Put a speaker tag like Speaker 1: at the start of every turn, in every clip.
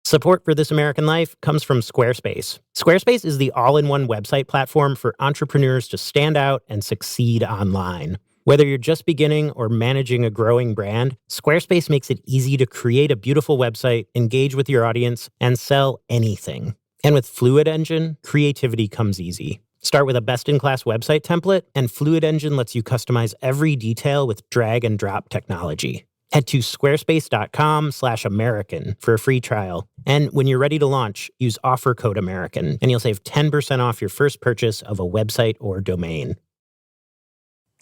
Speaker 1: Support for This American Life comes from Squarespace. Squarespace is the all-in-one website platform for entrepreneurs to stand out and succeed online. Whether you're just beginning or managing a growing brand, Squarespace makes it easy to create a beautiful website, engage with your audience, and sell anything. And with Fluid Engine, creativity comes easy. Start with a best-in-class website template, and Fluid Engine lets you customize every detail with drag-and-drop technology. Head to squarespace.com/American for a free trial. And when you're ready to launch, use offer code American, and you'll save 10% off your first purchase of a website or domain.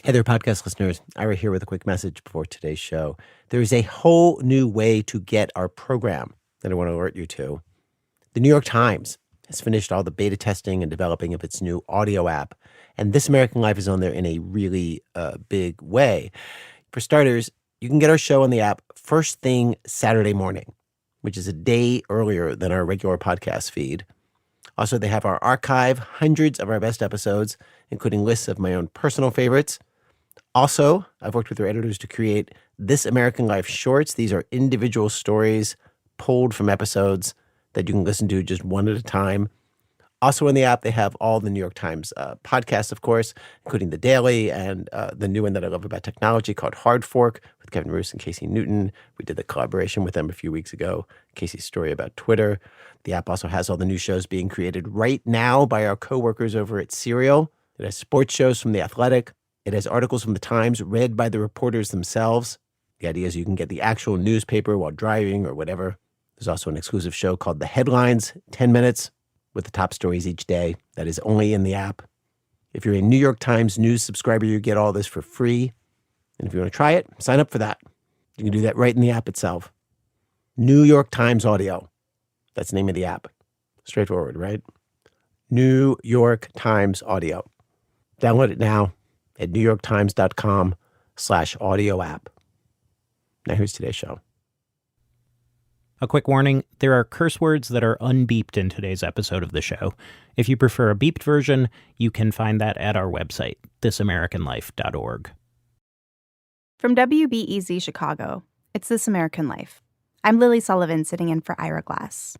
Speaker 2: Hey there, podcast listeners. Ira here with a quick message before today's show. There is a whole new way to get our program that I want to alert you to. The New York Times has finished all the beta testing and developing of its new audio app, and This American Life is on there in a really big way. For starters, you can get our show on the app first thing Saturday morning, which is a day earlier than our regular podcast feed. Also, they have our archive, hundreds of our best episodes, including lists of my own personal favorites. Also, I've worked with their editors to create This American Life shorts. These are individual stories pulled from episodes that you can listen to just one at a time. Also in the app, they have all the New York Times podcasts, of course, including The Daily and the new one that I love about technology called Hard Fork with Kevin Roose and Casey Newton. We did the collaboration with them a few weeks ago, Casey's story about Twitter. The app also has all the new shows being created right now by our coworkers over at Serial. It has sports shows from The Athletic. It has articles from The Times read by the reporters themselves. The idea is you can get the actual newspaper while driving or whatever. There's also an exclusive show called The Headlines, 10 minutes. With the top stories each day. That is only in the app. If you're a New York Times News subscriber, you get all this for free. And if you want to try it, sign up for that. You can do that right in the app itself. New York Times Audio. That's the name of the app. Straightforward, right? New York Times Audio. Download it now at newyorktimes.com/audio app. Now here's today's show.
Speaker 1: A quick warning, there are curse words that are unbeeped in today's episode of the show. If you prefer a beeped version, you can find that at our website, thisamericanlife.org.
Speaker 3: From WBEZ Chicago, it's This American Life. I'm Lilly Sullivan sitting in for Ira Glass.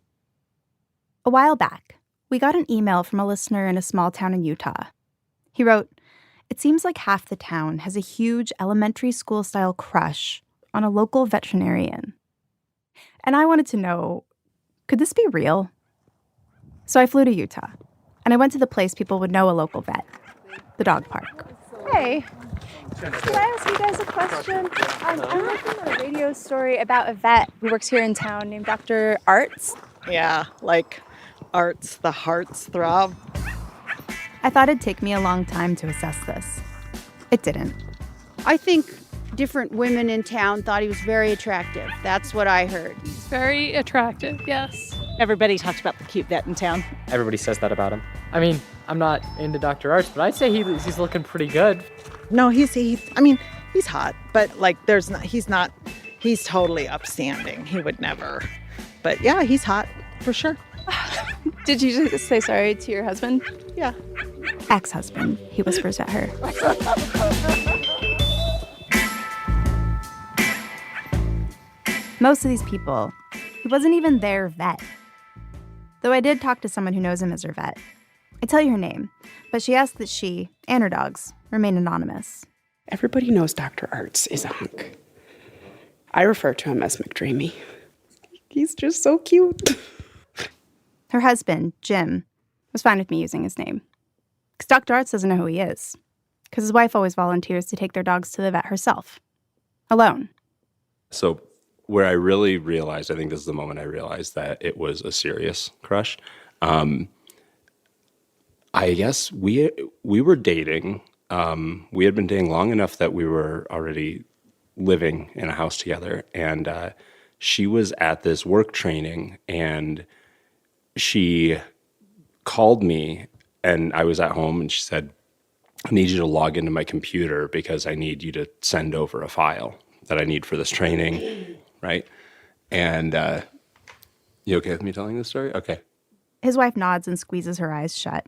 Speaker 3: A while back, we got an email from a listener in a small town in Utah. He wrote, "It seems like half the town has a huge elementary school-style crush on a local veterinarian." And I wanted to know, could this be real? So I flew to Utah, and I went to the place people would know a local vet, the dog park. Hey, can I ask you guys a question? I'm looking at a radio story about a vet who works here in town named Dr. Artz.
Speaker 4: Yeah, like Artz, the heart's throb.
Speaker 3: I thought it'd take me a long time to assess this. It didn't.
Speaker 5: I think different women in town thought he was very attractive. That's what I heard.
Speaker 6: He's very attractive, yes.
Speaker 7: Everybody talks about the cute vet in town.
Speaker 8: Everybody says that about him. I mean, I'm not into Dr. Artz, but I'd say he's looking pretty good.
Speaker 4: No, he's hot, but he's totally upstanding. He would never. But yeah, he's hot for sure.
Speaker 6: Did you just say sorry to your husband?
Speaker 4: Yeah.
Speaker 3: Ex-husband, he whispers at her. Most of these people, he wasn't even their vet. Though I did talk to someone who knows him as her vet. I tell you her name, but she asked that she, and her dogs, remain anonymous.
Speaker 9: Everybody knows Dr. Artz is a hunk. I refer to him as McDreamy. He's just so cute.
Speaker 3: Her husband, Jim, was fine with me using his name. Because Dr. Artz doesn't know who he is. Because his wife always volunteers to take their dogs to the vet herself. Alone.
Speaker 10: So where I really realized, I think this is the moment I realized that it was a serious crush. I guess we were dating. We had been dating long enough that we were already living in a house together. And she was at this work training, and she called me, and I was at home, and she said, "I need you to log into my computer because I need you to send over a file that I need for this training." Right? And you okay with me telling this story? Okay.
Speaker 3: His wife nods and squeezes her eyes shut.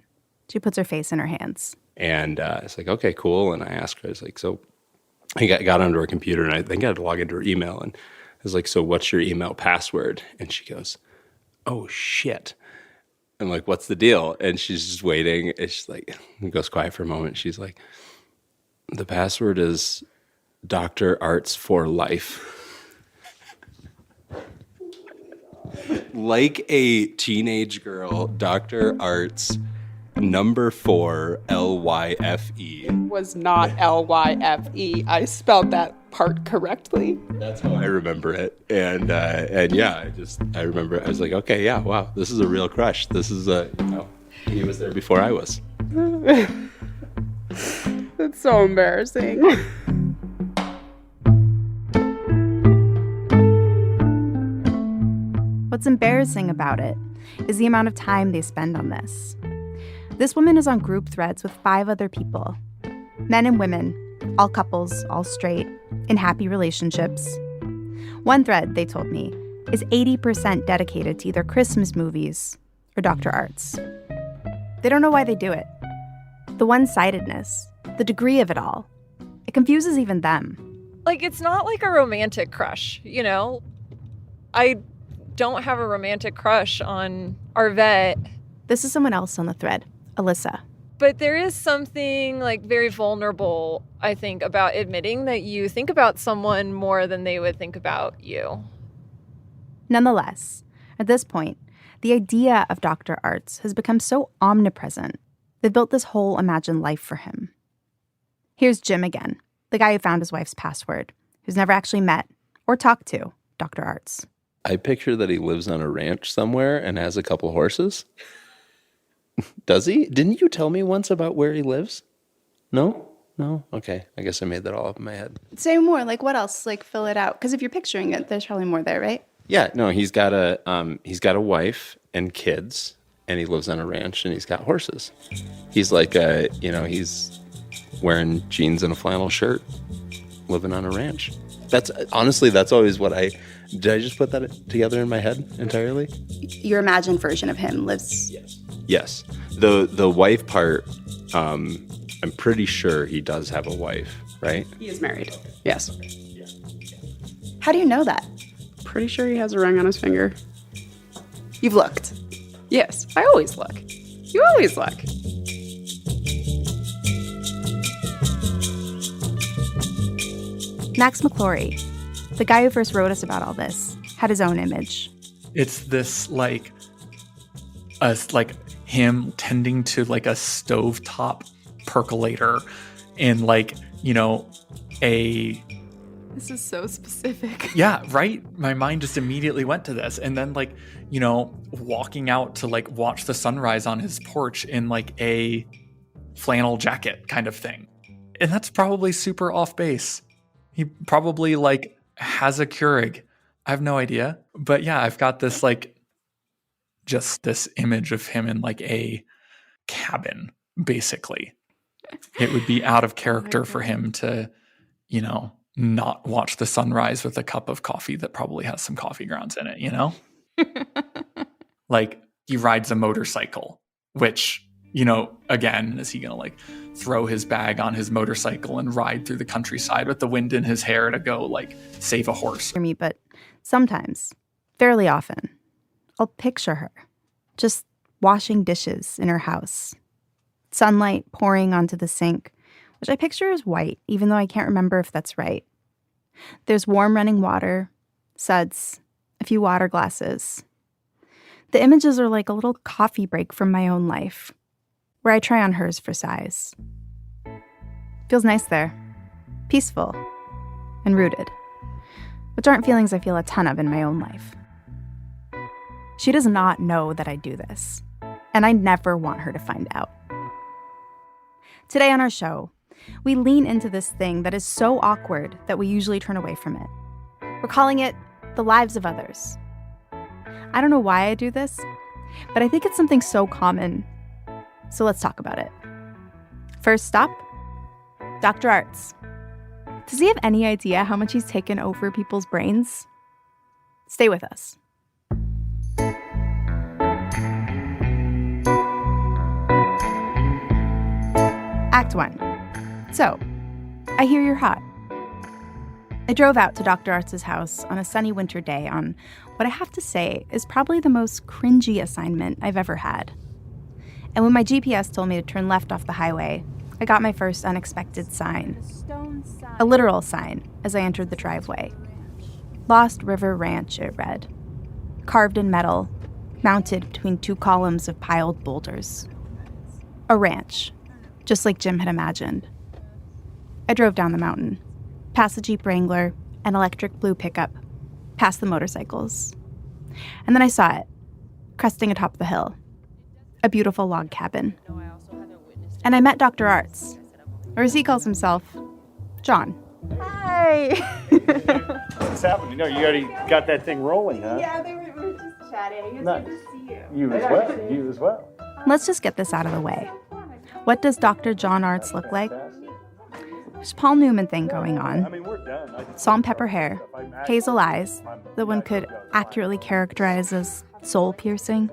Speaker 3: She puts her face in her hands.
Speaker 10: And it's like, okay, cool. And I asked her, I was like, so I got onto her computer, and I think I had to log into her email. And I was like, so what's your email password? And she goes, oh, shit. I'm like, what's the deal? And she's just waiting. And she's like, it goes quiet for a moment. She's like, the password is Dr. Artz for life. Like a teenage girl, Dr. Artz, number 4, L-Y-F-E.
Speaker 9: Was not L-Y-F-E. I spelled that part correctly.
Speaker 10: That's how I remember it. And yeah, I remember, I was like, okay, yeah, wow, this is a real crush. This is he was there before I was.
Speaker 9: That's so embarrassing.
Speaker 3: What's embarrassing about it is the amount of time they spend on this. This woman is on group threads with 5 other people. Men and women, all couples, all straight, in happy relationships. One thread, they told me, is 80% dedicated to either Christmas movies or Dr. Artz. They don't know why they do it. The one-sidedness, the degree of it all, it confuses even them.
Speaker 11: Like, it's not like a romantic crush, you know? I don't have a romantic crush on our vet.
Speaker 3: This is someone else on the thread, Alyssa.
Speaker 11: But there is something like very vulnerable, I think, about admitting that you think about someone more than they would think about you.
Speaker 3: Nonetheless, at this point, the idea of Dr. Artz has become so omnipresent, they built this whole imagined life for him. Here's Jim again, the guy who found his wife's password, who's never actually met or talked to Dr. Artz.
Speaker 10: I picture that he lives on a ranch somewhere and has a couple horses. Does he? Didn't you tell me once about where he lives? No? No? Okay. I guess I made that all up in my head.
Speaker 9: Say more. Like, what else? Like, fill it out. Because if you're picturing it, there's probably more there, right?
Speaker 10: Yeah. No, he's got a wife and kids, and he lives on a ranch, and he's got horses. He's like he's wearing jeans and a flannel shirt, living on a ranch. That's always what did I just put that together in my head entirely?
Speaker 9: Your imagined version of him lives.
Speaker 10: Yes. The wife part, I'm pretty sure he does have a wife, right?
Speaker 9: He is married. Yes.
Speaker 3: How do you know that?
Speaker 9: Pretty sure he has a ring on his finger. You've looked. Yes, I always look. You always look.
Speaker 3: Max McClory, the guy who first wrote us about all this, had his own image.
Speaker 12: It's this like him tending to like a stovetop percolator in
Speaker 6: This is so specific.
Speaker 12: Yeah, right? My mind just immediately went to this. And then walking out to watch the sunrise on his porch in a flannel jacket kind of thing. And that's probably super off base. He probably has a Keurig. I have no idea. But yeah, I've got this just this image of him in a cabin, basically. It would be out of character for him to, not watch the sunrise with a cup of coffee that probably has some coffee grounds in it, he rides a motorcycle, which, again, is he going to throw his bag on his motorcycle and ride through the countryside with the wind in his hair to go save a horse?
Speaker 3: For me, but sometimes, fairly often, I'll picture her just washing dishes in her house. Sunlight pouring onto the sink, which I picture as white, even though I can't remember if that's right. There's warm running water, suds, a few water glasses. The images are like a little coffee break from my own life, where I try on hers for size. Feels nice there, peaceful, and rooted, which aren't feelings I feel a ton of in my own life. She does not know that I do this, and I never want her to find out. Today on our show, we lean into this thing that is so awkward that we usually turn away from it. We're calling it the lives of others. I don't know why I do this, but I think it's something so common. So let's talk about it. First stop, Dr. Artz. Does he have any idea how much he's taken over people's brains? Stay with us. Act 1. So, I hear you're hot. I drove out to Dr. Artz's house on a sunny winter day on what I have to say is probably the most cringy assignment I've ever had. And when my GPS told me to turn left off the highway, I got my first unexpected sign. A literal sign as I entered the driveway. Lost River Ranch, it read. Carved in metal, mounted between two columns of piled boulders. A ranch, just like Jim had imagined. I drove down the mountain, past the Jeep Wrangler, an electric blue pickup, past the motorcycles. And then I saw it, cresting atop the hill. A beautiful log cabin. And I met Dr. Artz, or as he calls himself, John.
Speaker 5: Hi.
Speaker 13: What's happening? No, you already got that thing rolling, huh?
Speaker 5: Yeah, we were just chatting. It's
Speaker 13: nice.
Speaker 5: good to see you.
Speaker 13: You as well. You as well.
Speaker 3: Let's just get this out of the way. What does Dr. John Artz look like? There's Paul Newman thing going on.
Speaker 13: I mean, we're done.
Speaker 3: Salt and pepper hair, hazel eyes that one could accurately characterize as soul-piercing.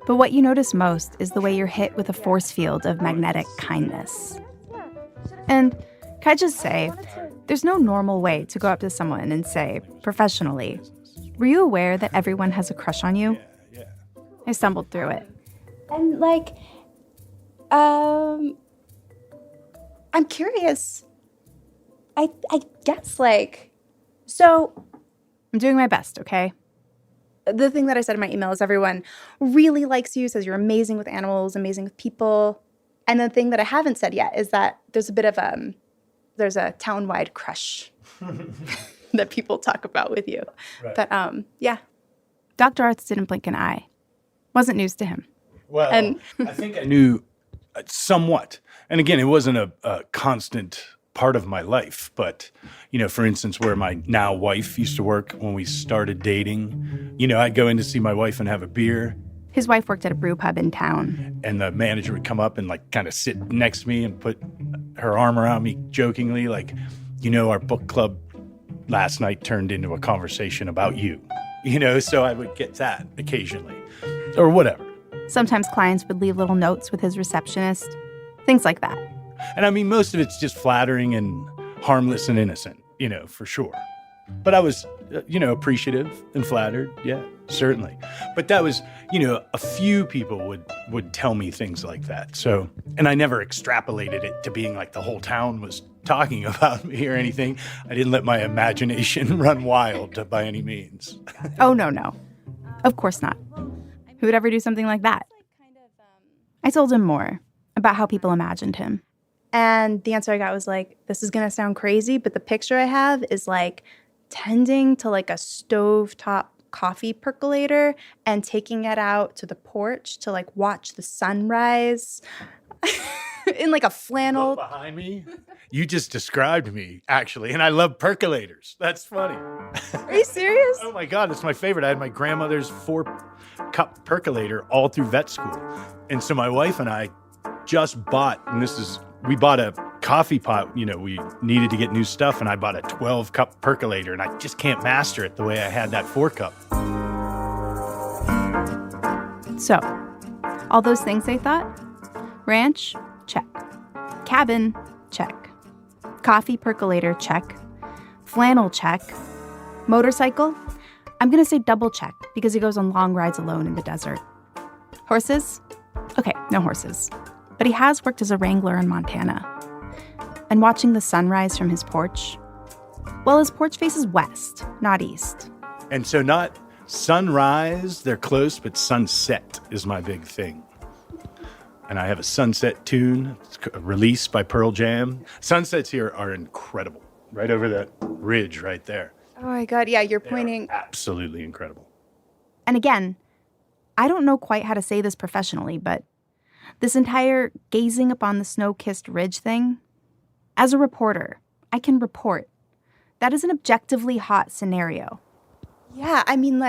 Speaker 3: But what you notice most is the way you're hit with a force field of magnetic kindness. And can I just say, there's no normal way to go up to someone and say, professionally, were you aware that everyone has a crush on you?
Speaker 13: Yeah.
Speaker 3: I stumbled through it.
Speaker 14: And I'm curious. I guess so
Speaker 3: I'm doing my best, okay? The thing that I said in my email is everyone really likes you, says you're amazing with animals, amazing with people. And the thing that I haven't said yet is that there's a bit of there's a town-wide crush that people talk about with you.
Speaker 13: Right.
Speaker 3: But yeah, Dr. Artz didn't blink an eye. Wasn't news to him.
Speaker 13: Well, I think I knew somewhat. And again, it wasn't a constant part of my life. But, for instance, where my now wife used to work when we started dating, I'd go in to see my wife and have a beer.
Speaker 3: His wife worked at a brew pub in town.
Speaker 13: And the manager would come up and kind of sit next to me and put her arm around me jokingly, our book club last night turned into a conversation about you. So I would get that occasionally or whatever.
Speaker 3: Sometimes clients would leave little notes with his receptionist, things like that.
Speaker 13: And I mean, most of it's just flattering and harmless and innocent, for sure. But I was, appreciative and flattered. Yeah, certainly. But that was, a few people would tell me things like that. So, and I never extrapolated it to being like the whole town was talking about me or anything. I didn't let my imagination run wild by any means.
Speaker 3: Oh, no. Of course not. Who would ever do something like that? I told him more about how people imagined him. And the answer I got was this is going to sound crazy, but the picture I have is tending to a stovetop coffee percolator and taking it out to the porch to watch the sunrise in a flannel.
Speaker 13: Look behind me? You just described me, actually, and I love percolators. That's funny.
Speaker 3: Are you serious?
Speaker 13: Oh my God, it's my favorite. I had my grandmother's 4-cup percolator all through vet school. And so my wife and I just bought, and we bought a coffee pot, we needed to get new stuff, and I bought a 12-cup percolator, and I just can't master it the way I had that 4-cup.
Speaker 3: So, all those things they thought? Ranch? Check. Cabin? Check. Coffee percolator? Check. Flannel? Check. Motorcycle? I'm going to say double check because he goes on long rides alone in the desert. Horses? Okay, no horses. But he has worked as a wrangler in Montana. And watching the sunrise from his porch? Well, his porch faces west, not east.
Speaker 13: And so not sunrise, they're close, but sunset is my big thing. And I have a sunset tune, it's released by Pearl Jam. Sunsets here are incredible, right over that ridge right there.
Speaker 3: Oh my God, yeah, you're pointing.
Speaker 13: Absolutely incredible.
Speaker 3: And again, I don't know quite how to say this professionally, but this entire gazing upon the snow-kissed ridge thing, as a reporter, I can report. That is an objectively hot scenario. Yeah, I mean,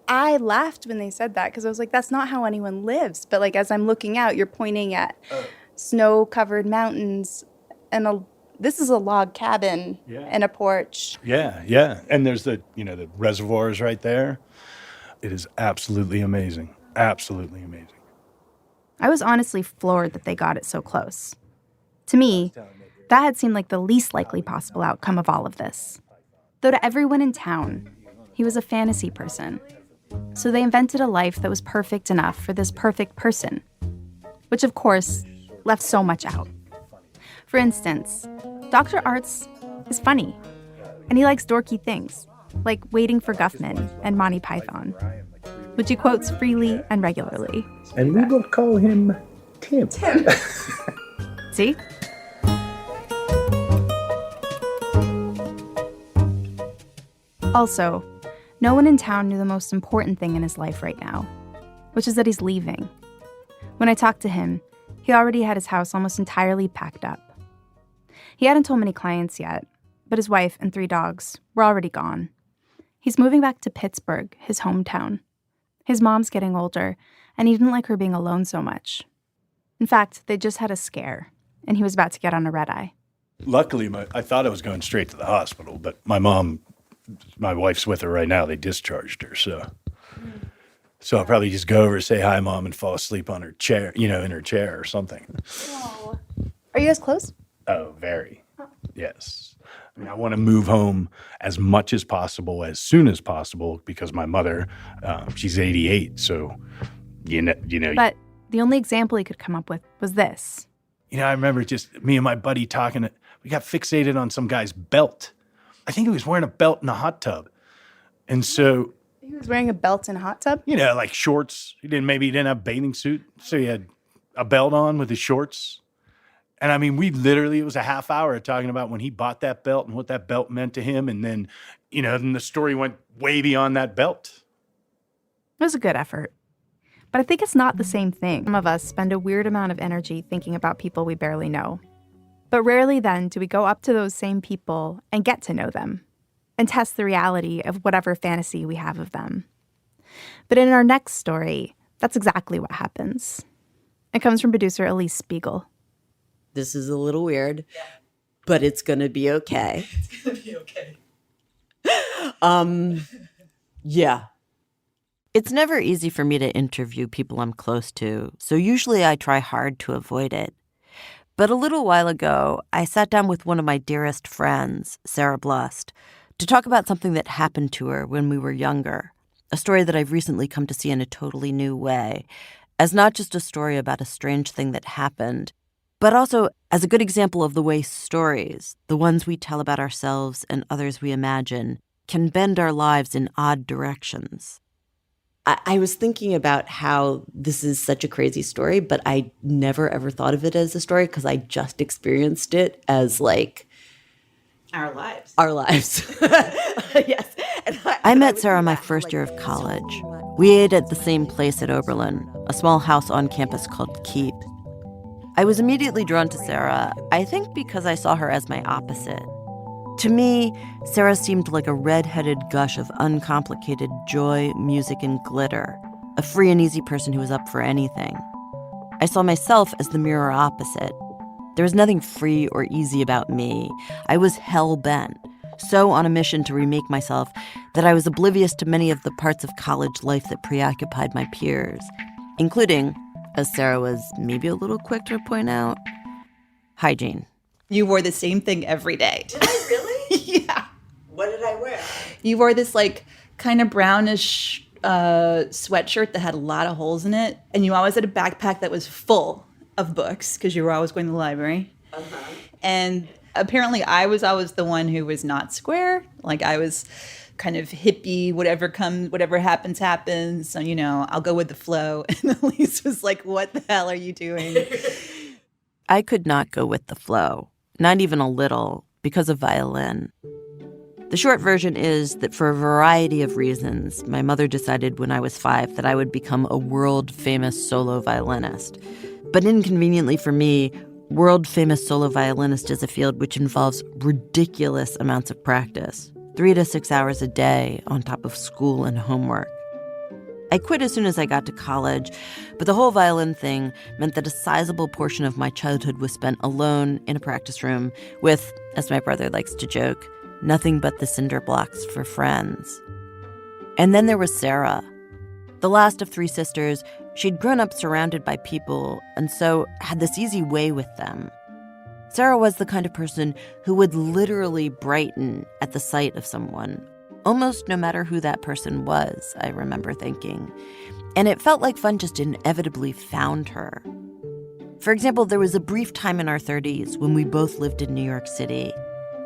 Speaker 3: I laughed when they said that because I was that's not how anyone lives. But as I'm looking out, you're pointing at snow-covered mountains, and this is a log cabin and a porch.
Speaker 13: Yeah. And there's the reservoirs right there. It is absolutely amazing. Absolutely amazing.
Speaker 3: I was honestly floored that they got it so close. To me, That had seemed like the least likely possible outcome of all of this. Though to everyone in town, he was a fantasy person. So they invented a life that was perfect enough for this perfect person, which of course left so much out. For instance, Dr. Artz is funny, and he likes dorky things, like Waiting for Guffman and Monty Python, which he quotes freely and regularly.
Speaker 13: And we will call him Tim.
Speaker 3: See? Also, no one in town knew the most important thing in his life right now, which is that he's leaving. When I talked to him, he already had his house almost entirely packed up. He hadn't told many clients yet, but his wife and 3 dogs were already gone. He's moving back to Pittsburgh, his hometown. His mom's getting older, and he didn't like her being alone so much. In fact, they just had a scare, and he was about to get on a red-eye.
Speaker 13: Luckily, I thought I was going straight to the hospital, but my wife's with her right now. They discharged her, so I'll probably just go over, say hi, Mom, and fall asleep on her chair, in her chair or something.
Speaker 14: Oh. Are you guys close?
Speaker 13: Oh, very. Yes. I mean, I want to move home as much as possible, as soon as possible, because my mother, she's 88, so, you know.
Speaker 3: But the only example he could come up with was this.
Speaker 13: I remember just me and my buddy talking. We got fixated on some guy's belt. I think he was wearing a belt in a hot tub. And so...
Speaker 14: He was wearing a belt in a hot tub?
Speaker 13: Like shorts. Maybe he didn't have a bathing suit, so he had a belt on with his shorts. And I mean, it was a half hour talking about when he bought that belt and what that belt meant to him. And then, then the story went way beyond that belt.
Speaker 3: It was a good effort. But I think it's not the same thing. Some of us spend a weird amount of energy thinking about people we barely know. But rarely then do we go up to those same people and get to know them and test the reality of whatever fantasy we have of them. But in our next story, that's exactly what happens. It comes from producer Alix Spiegel.
Speaker 15: This is a little weird, but it's going to be okay.
Speaker 16: It's going to be okay.
Speaker 15: Yeah. It's never easy for me to interview people I'm close to, so usually I try hard to avoid it. But a little while ago, I sat down with one of my dearest friends, Sarah Blust, to talk about something that happened to her when we were younger, a story that I've recently come to see in a totally new way, as not just a story about a strange thing that happened, but also as a good example of the way stories, the ones we tell about ourselves and others we imagine, can bend our lives in odd directions. I was thinking about how this is such a crazy story, but I never ever thought of it as a story because I just experienced it as like
Speaker 16: our lives.
Speaker 15: Our lives. Yes. I met Sarah my first year of college. We ate at the same place at Oberlin, a small house on campus called Keep. I was immediately drawn to Sarah, I think because I saw her as my opposite. To me, Sarah seemed like a red-headed gush of uncomplicated joy, music, and glitter, a free and easy person who was up for anything. I saw myself as the mirror opposite. There was nothing free or easy about me. I was hell-bent, so on a mission to remake myself that I was oblivious to many of the parts of college life that preoccupied my peers, including, as Sarah was maybe a little quick to point out, hygiene.
Speaker 16: You wore the same thing every day.
Speaker 15: Did I really?
Speaker 16: Yeah.
Speaker 15: What did I wear?
Speaker 16: You wore this like kind of brownish sweatshirt that had a lot of holes in it. And you always had a backpack that was full of books because you were always going to the library. Uh-huh. And apparently I was always the one who was not square. Like I was kind of hippie, whatever happens. So, I'll go with the flow. And Elise was like, what the hell are you doing?
Speaker 15: I could not go with the flow. Not even a little, because of violin. The short version is that for a variety of reasons, my mother decided when I was 5 that I would become a world-famous solo violinist. But inconveniently for me, world-famous solo violinist is a field which involves ridiculous amounts of practice, 3 to 6 hours a day on top of school and homework. I quit as soon as I got to college, but the whole violin thing meant that a sizable portion of my childhood was spent alone in a practice room with, as my brother likes to joke, nothing but the cinder blocks for friends. And then there was Sarah. The last of 3 sisters, she'd grown up surrounded by people and so had this easy way with them. Sarah was the kind of person who would literally brighten at the sight of someone, almost no matter who that person was, I remember thinking. And it felt like fun just inevitably found her. For example, there was a brief time in our 30s when we both lived in New York City.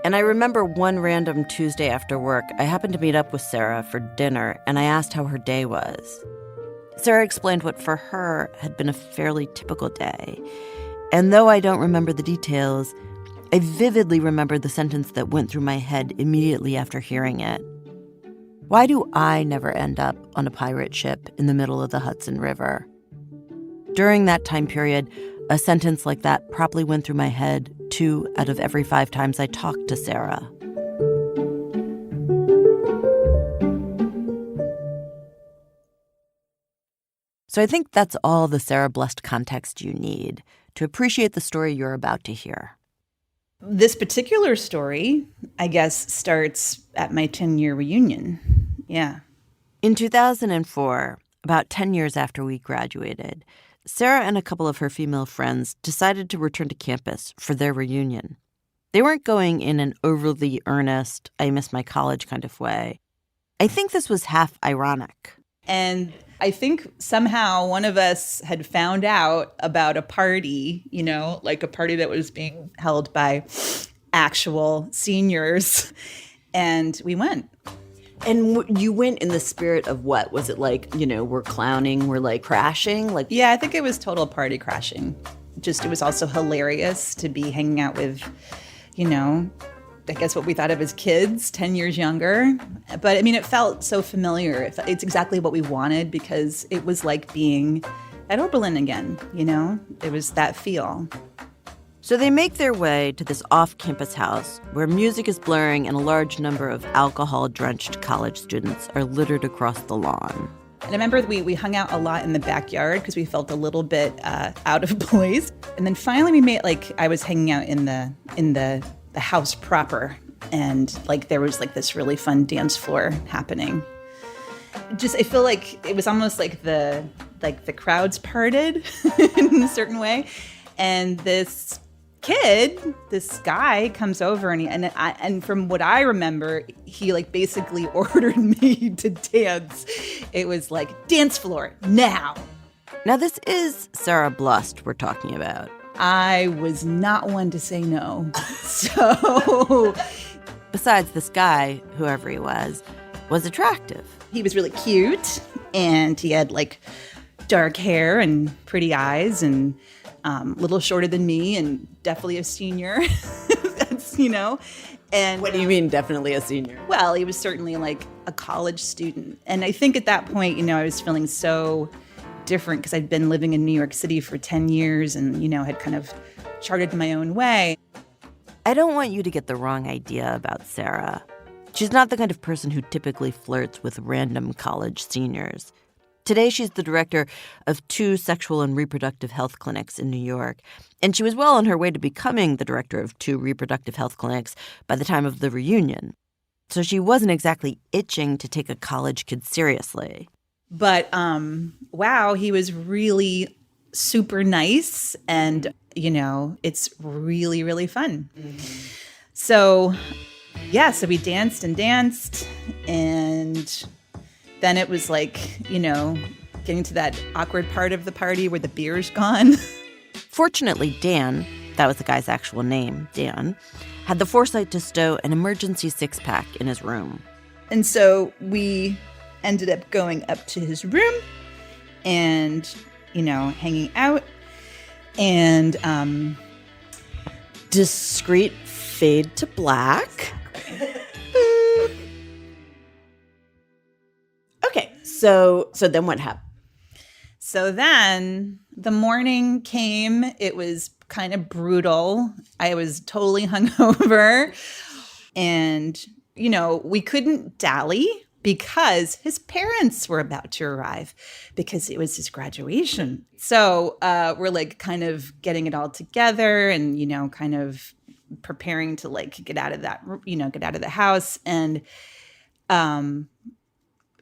Speaker 15: And I remember one random Tuesday after work, I happened to meet up with Sarah for dinner, and I asked how her day was. Sarah explained what for her had been a fairly typical day. And though I don't remember the details, I vividly remember the sentence that went through my head immediately after hearing it. Why do I never end up on a pirate ship in the middle of the Hudson River? During that time period, a sentence like that probably went through my head 2 out of every 5 times I talked to Sarah. So I think that's all the Sarah Blust context you need to appreciate the story you're about to hear.
Speaker 16: This particular story, I guess, starts at my 10-year reunion. Yeah.
Speaker 15: In 2004, about 10 years after we graduated, Sarah and a couple of her female friends decided to return to campus for their reunion. They weren't going in an overly earnest, I miss my college kind of way. I think this was half ironic.
Speaker 16: And I think somehow one of us had found out about a party, you know, like a party that was being held by actual seniors. And we went.
Speaker 15: And you went in the spirit of what? Was it like, you know, we're clowning, we're like crashing? Like,
Speaker 16: yeah, I think it was total party crashing. Just, it was also hilarious to be hanging out with, you know, I guess what we thought of as kids, 10 years younger. But I mean, it felt so familiar. It's exactly what we wanted because it was like being at Oberlin again, you know? It was that feel.
Speaker 15: So they make their way to this off-campus house where music is blaring and a large number of alcohol-drenched college students are littered across the lawn.
Speaker 16: And I remember we hung out a lot in the backyard because we felt a little bit out of place. And then finally we made, like, I was hanging out in the house proper, and like there was like this really fun dance floor happening. Just, I feel like it was almost like the crowds parted in a certain way, and this guy comes over and from what I remember, he like basically ordered me to dance. It was like, dance floor now.
Speaker 15: Now this is Sarah Blust we're talking about.
Speaker 16: I was not one to say no. So,
Speaker 15: besides, this guy, whoever he was attractive.
Speaker 16: He was really cute, and he had like dark hair and pretty eyes, and a little shorter than me, and definitely a senior. That's, you know. And
Speaker 15: what do you mean, definitely a senior?
Speaker 16: Well, he was certainly like a college student, and I think at that point, you know, I was feeling so different because I'd been living in New York City for 10 years and, you know, had kind of charted my own way.
Speaker 15: I don't want you to get the wrong idea about Sarah. She's not the kind of person who typically flirts with random college seniors. Today, she's the director of 2 sexual and reproductive health clinics in New York, and she was well on her way to becoming the director of 2 reproductive health clinics by the time of the reunion. So she wasn't exactly itching to take a college kid seriously.
Speaker 16: But, wow, he was really super nice, and, you know, it's really, really fun. Mm-hmm. So, yeah, so we danced, and then it was like, you know, getting to that awkward part of the party where the beer's gone.
Speaker 15: Fortunately, Dan, that was the guy's actual name, Dan, had the foresight to stow an emergency 6-pack in his room.
Speaker 16: And so we ended up going up to his room and, you know, hanging out, and
Speaker 15: discreet fade to black. Okay, so then what happened?
Speaker 16: So then the morning came. It was kind of brutal. I was totally hungover, and, you know, we couldn't dally because his parents were about to arrive because it was his graduation. So we're like kind of getting it all together and, you know, kind of preparing to like get out of the house. And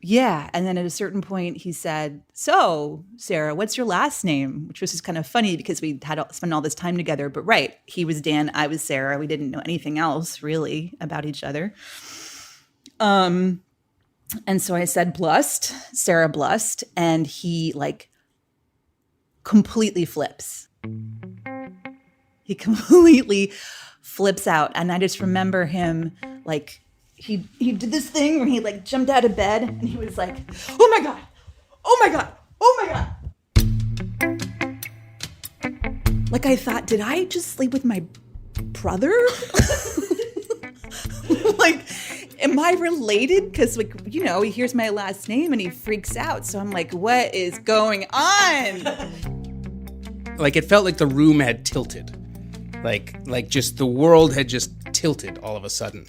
Speaker 16: Yeah. And then at a certain point, he said, "So, Sarah, what's your last name?" Which was just kind of funny because we had spent all this time together. But right, he was Dan, I was Sarah. We didn't know anything else really about each other. And so I said Blust, Sarah Blust, and he like completely flips. He completely flips out. And I just remember him like, he did this thing where he like jumped out of bed and he was like, "Oh my God, oh my God, oh my God." Like I thought, did I just sleep with my brother? Like, am I related? Because like, you know, he hears my last name and he freaks out. So I'm like, what is going on?
Speaker 17: Like it felt like the room had tilted. Like just the world had just tilted all of a sudden.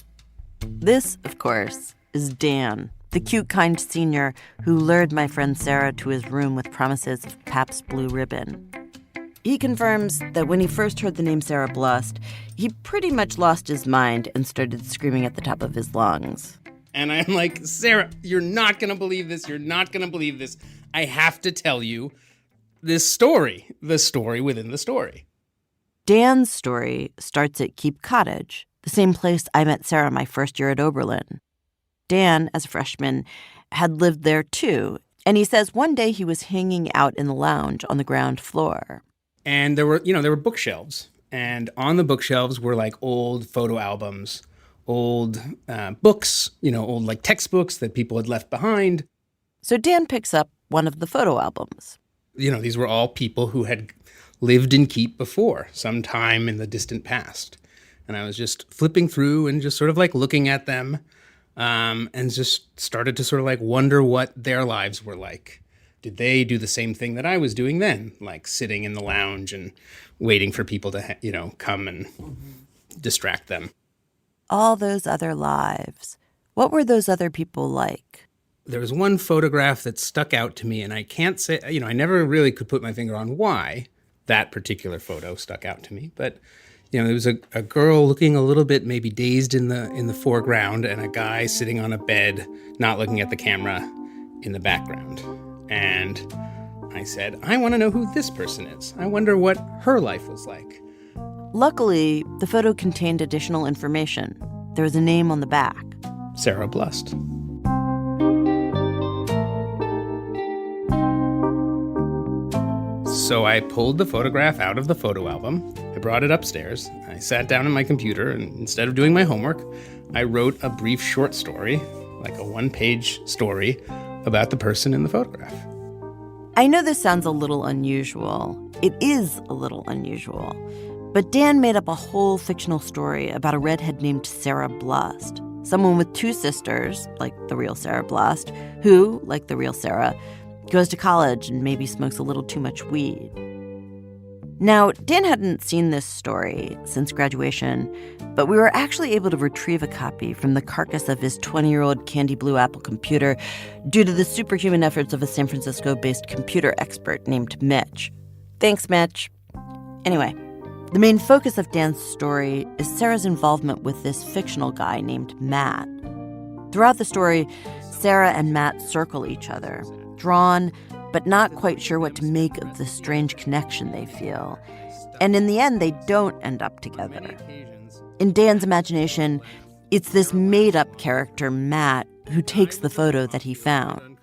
Speaker 15: This, of course, is Dan, the cute, kind senior who lured my friend Sarah to his room with promises of Pabst Blue Ribbon. He confirms that when he first heard the name Sarah Blust, he pretty much lost his mind and started screaming at the top of his lungs.
Speaker 17: And I'm like, "Sarah, you're not going to believe this. You're not going to believe this. I have to tell you this story, the story within the story."
Speaker 15: Dan's story starts at Keep Cottage, the same place I met Sarah my first year at Oberlin. Dan, as a freshman, had lived there too, and he says one day he was hanging out in the lounge on the ground floor.
Speaker 17: And there were bookshelves, and on the bookshelves were like old photo albums, old books, old like textbooks that people had left behind.
Speaker 15: So Dan picks up one of the photo albums.
Speaker 17: These were all people who had lived in Keep before, sometime in the distant past. And I was just flipping through and just sort of like looking at them and just started to sort of like wonder what their lives were like. Did they do the same thing that I was doing then? Like sitting in the lounge and waiting for people to, come and distract them.
Speaker 15: All those other lives. What were those other people like?
Speaker 17: There was one photograph that stuck out to me, and I can't say, I never really could put my finger on why that particular photo stuck out to me. But, there was a girl looking a little bit maybe dazed in the foreground and a guy sitting on a bed, not looking at the camera in the background. And I said, I want to know who this person is. I wonder what her life was like.
Speaker 15: Luckily, the photo contained additional information. There was a name on the back.
Speaker 17: Sarah Blust. So I pulled the photograph out of the photo album. I brought it upstairs. I sat down on my computer, and instead of doing my homework, I wrote a brief short story, like a one-page story, about the person in the photograph.
Speaker 15: I know this sounds a little unusual. It is a little unusual. But Dan made up a whole fictional story about a redhead named Sarah Blust, someone with two sisters, like the real Sarah Blust, who, like the real Sarah, goes to college and maybe smokes a little too much weed. Now, Dan hadn't seen this story since graduation, but we were actually able to retrieve a copy from the carcass of his 20-year-old candy blue Apple computer due to the superhuman efforts of a San Francisco-based computer expert named Mitch. Thanks, Mitch. Anyway, the main focus of Dan's story is Sarah's involvement with this fictional guy named Matt. Throughout the story, Sarah and Matt circle each other, drawn, but not quite sure what to make of the strange connection they feel. And in the end, they don't end up together. In Dan's imagination, it's this made-up character, Matt, who takes the photo that he found.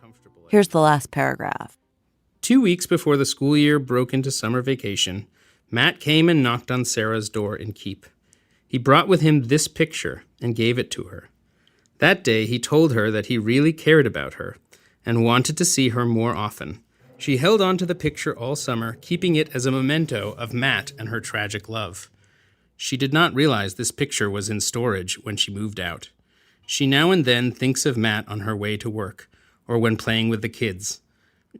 Speaker 15: Here's the last paragraph.
Speaker 17: 2 weeks before the school year broke into summer vacation, Matt came and knocked on Sarah's door in Keep. He brought with him this picture and gave it to her. That day, he told her that he really cared about her and wanted to see her more often. She held on to the picture all summer, keeping it as a memento of Matt and her tragic love. She did not realize this picture was in storage when she moved out. She now and then thinks of Matt on her way to work or when playing with the kids.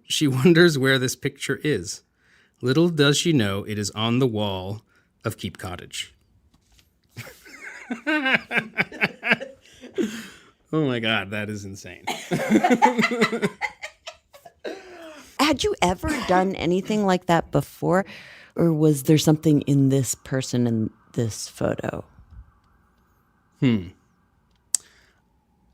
Speaker 17: She wonders where this picture is. Little does she know it is on the wall of Keep Cottage. Oh my God, that is insane.
Speaker 15: Had you ever done anything like that before? Or was there something in this person in this photo?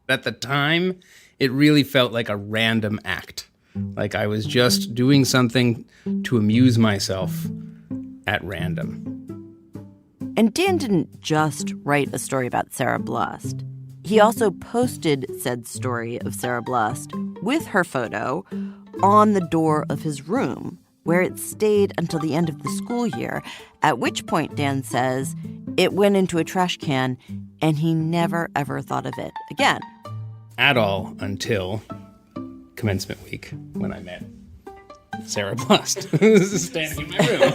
Speaker 17: At the time, It really felt like a random act. Like I was just doing something to amuse myself at random.
Speaker 15: And Dan didn't just write a story about Sarah Blust. He also posted said story of Sarah Blust with her photo on the door of his room, where it stayed until the end of the school year, at which point, Dan says, it went into a trash can and he never, ever thought of it again.
Speaker 17: At all until commencement week when I met Sarah Blust, standing in my room.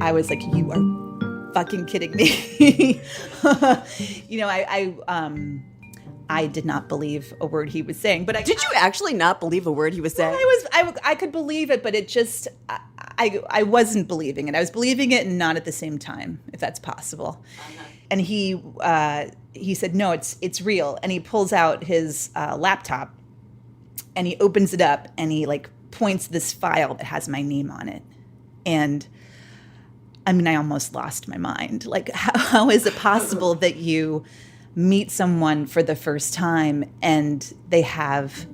Speaker 16: I was like, you are fucking kidding me. You know, I did not believe a word he was saying. But
Speaker 15: Did you actually not believe a word he was saying?
Speaker 16: Well, I could believe it, but it just, I wasn't believing it. I was believing it and not at the same time, if that's possible. Uh-huh. And he said, no, it's real. And he pulls out his laptop and he opens it up and he like points this file that has my name on it. And I mean, I almost lost my mind. Like, how is it possible that you meet someone for the first time and they have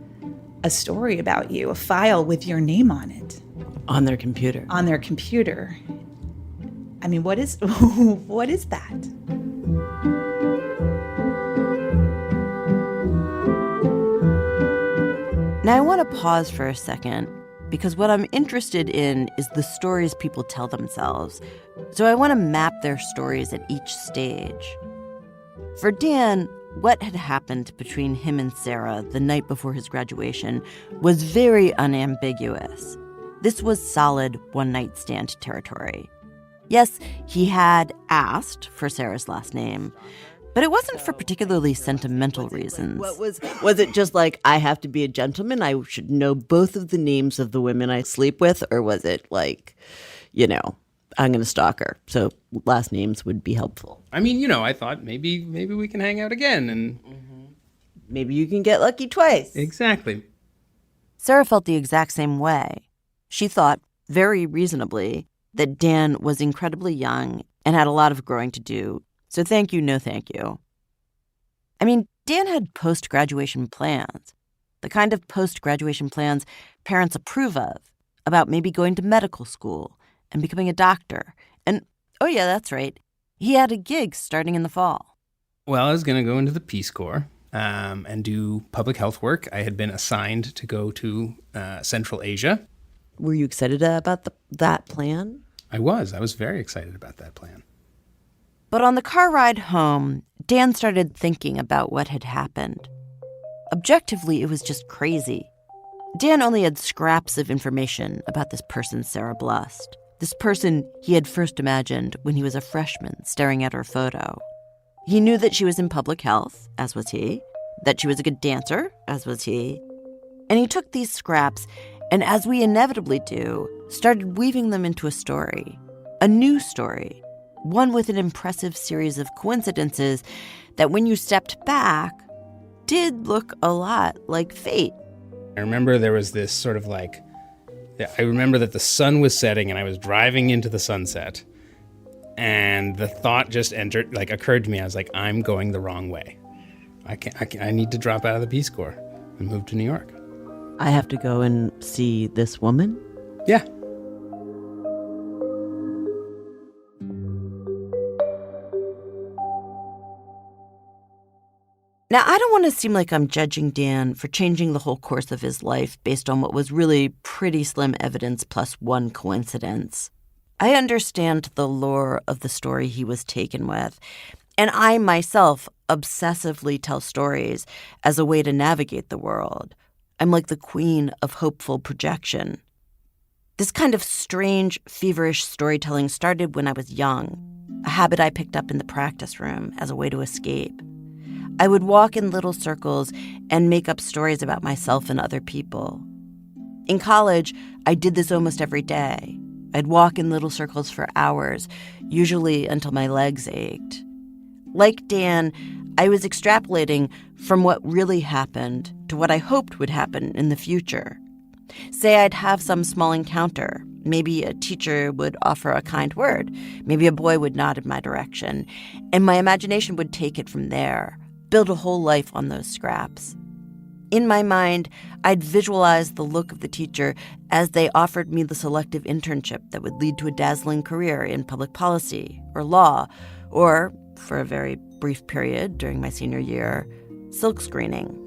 Speaker 16: a story about you, a file with your name on it?
Speaker 15: On their computer.
Speaker 16: On their computer. I mean, what is that?
Speaker 15: Now, I want to pause for a second because what I'm interested in is the stories people tell themselves. So I want to map their stories at each stage. For Dan, what had happened between him and Sarah the night before his graduation was very unambiguous. This was solid one-night stand territory. Yes, he had asked for Sarah's last name, but it wasn't for particularly sentimental reasons.
Speaker 18: Was it just like, I have to be a gentleman, I should know both of the names of the women I sleep with? Or was it like, you know, I'm going to stalk her, so last names would be helpful?
Speaker 17: I mean, you know, I thought maybe we can hang out again and...
Speaker 18: Maybe you can get lucky twice.
Speaker 17: Exactly.
Speaker 15: Sarah felt the exact same way. She thought, very reasonably, that Dan was incredibly young and had a lot of growing to do. So thank you, no thank you. I mean, Dan had post-graduation plans, the kind of post-graduation plans parents approve of, about maybe going to medical school and becoming a doctor. And, oh yeah, that's right, he had a gig starting in the fall.
Speaker 17: Well, I was going to go into the Peace Corps and do public health work. I had been assigned to go to Central Asia.
Speaker 18: Were you excited about that plan?
Speaker 17: I was very excited about that plan.
Speaker 15: But on the car ride home, Dan started thinking about what had happened. Objectively, it was just crazy. Dan only had scraps of information about this person, Sarah Blust. This person he had first imagined when he was a freshman staring at her photo. He knew that she was in public health, as was he, that she was a good dancer, as was he. And he took these scraps and, as we inevitably do, started weaving them into a story, a new story. One with an impressive series of coincidences that, when you stepped back, did look a lot like fate.
Speaker 17: I remember there was this sort of like, I remember that the sun was setting and I was driving into the sunset. And the thought just occurred to me. I was like, I'm going the wrong way. I need to drop out of the Peace Corps and move to New York.
Speaker 18: I have to go and see this woman?
Speaker 17: Yeah.
Speaker 15: Now, I don't want to seem like I'm judging Dan for changing the whole course of his life based on what was really pretty slim evidence plus one coincidence. I understand the lore of the story he was taken with, and I myself obsessively tell stories as a way to navigate the world. I'm like the queen of hopeful projection. This kind of strange, feverish storytelling started when I was young, a habit I picked up in the practice room as a way to escape. I would walk in little circles and make up stories about myself and other people. In college, I did this almost every day. I'd walk in little circles for hours, usually until my legs ached. Like Dan, I was extrapolating from what really happened to what I hoped would happen in the future. Say I'd have some small encounter, Maybe a teacher would offer a kind word. Maybe a boy would nod in my direction. And my imagination would take it from there, build a whole life on those scraps. In my mind, I'd visualize the look of the teacher as they offered me the selective internship that would lead to a dazzling career in public policy or law, or, for a very brief period during my senior year, silk screening.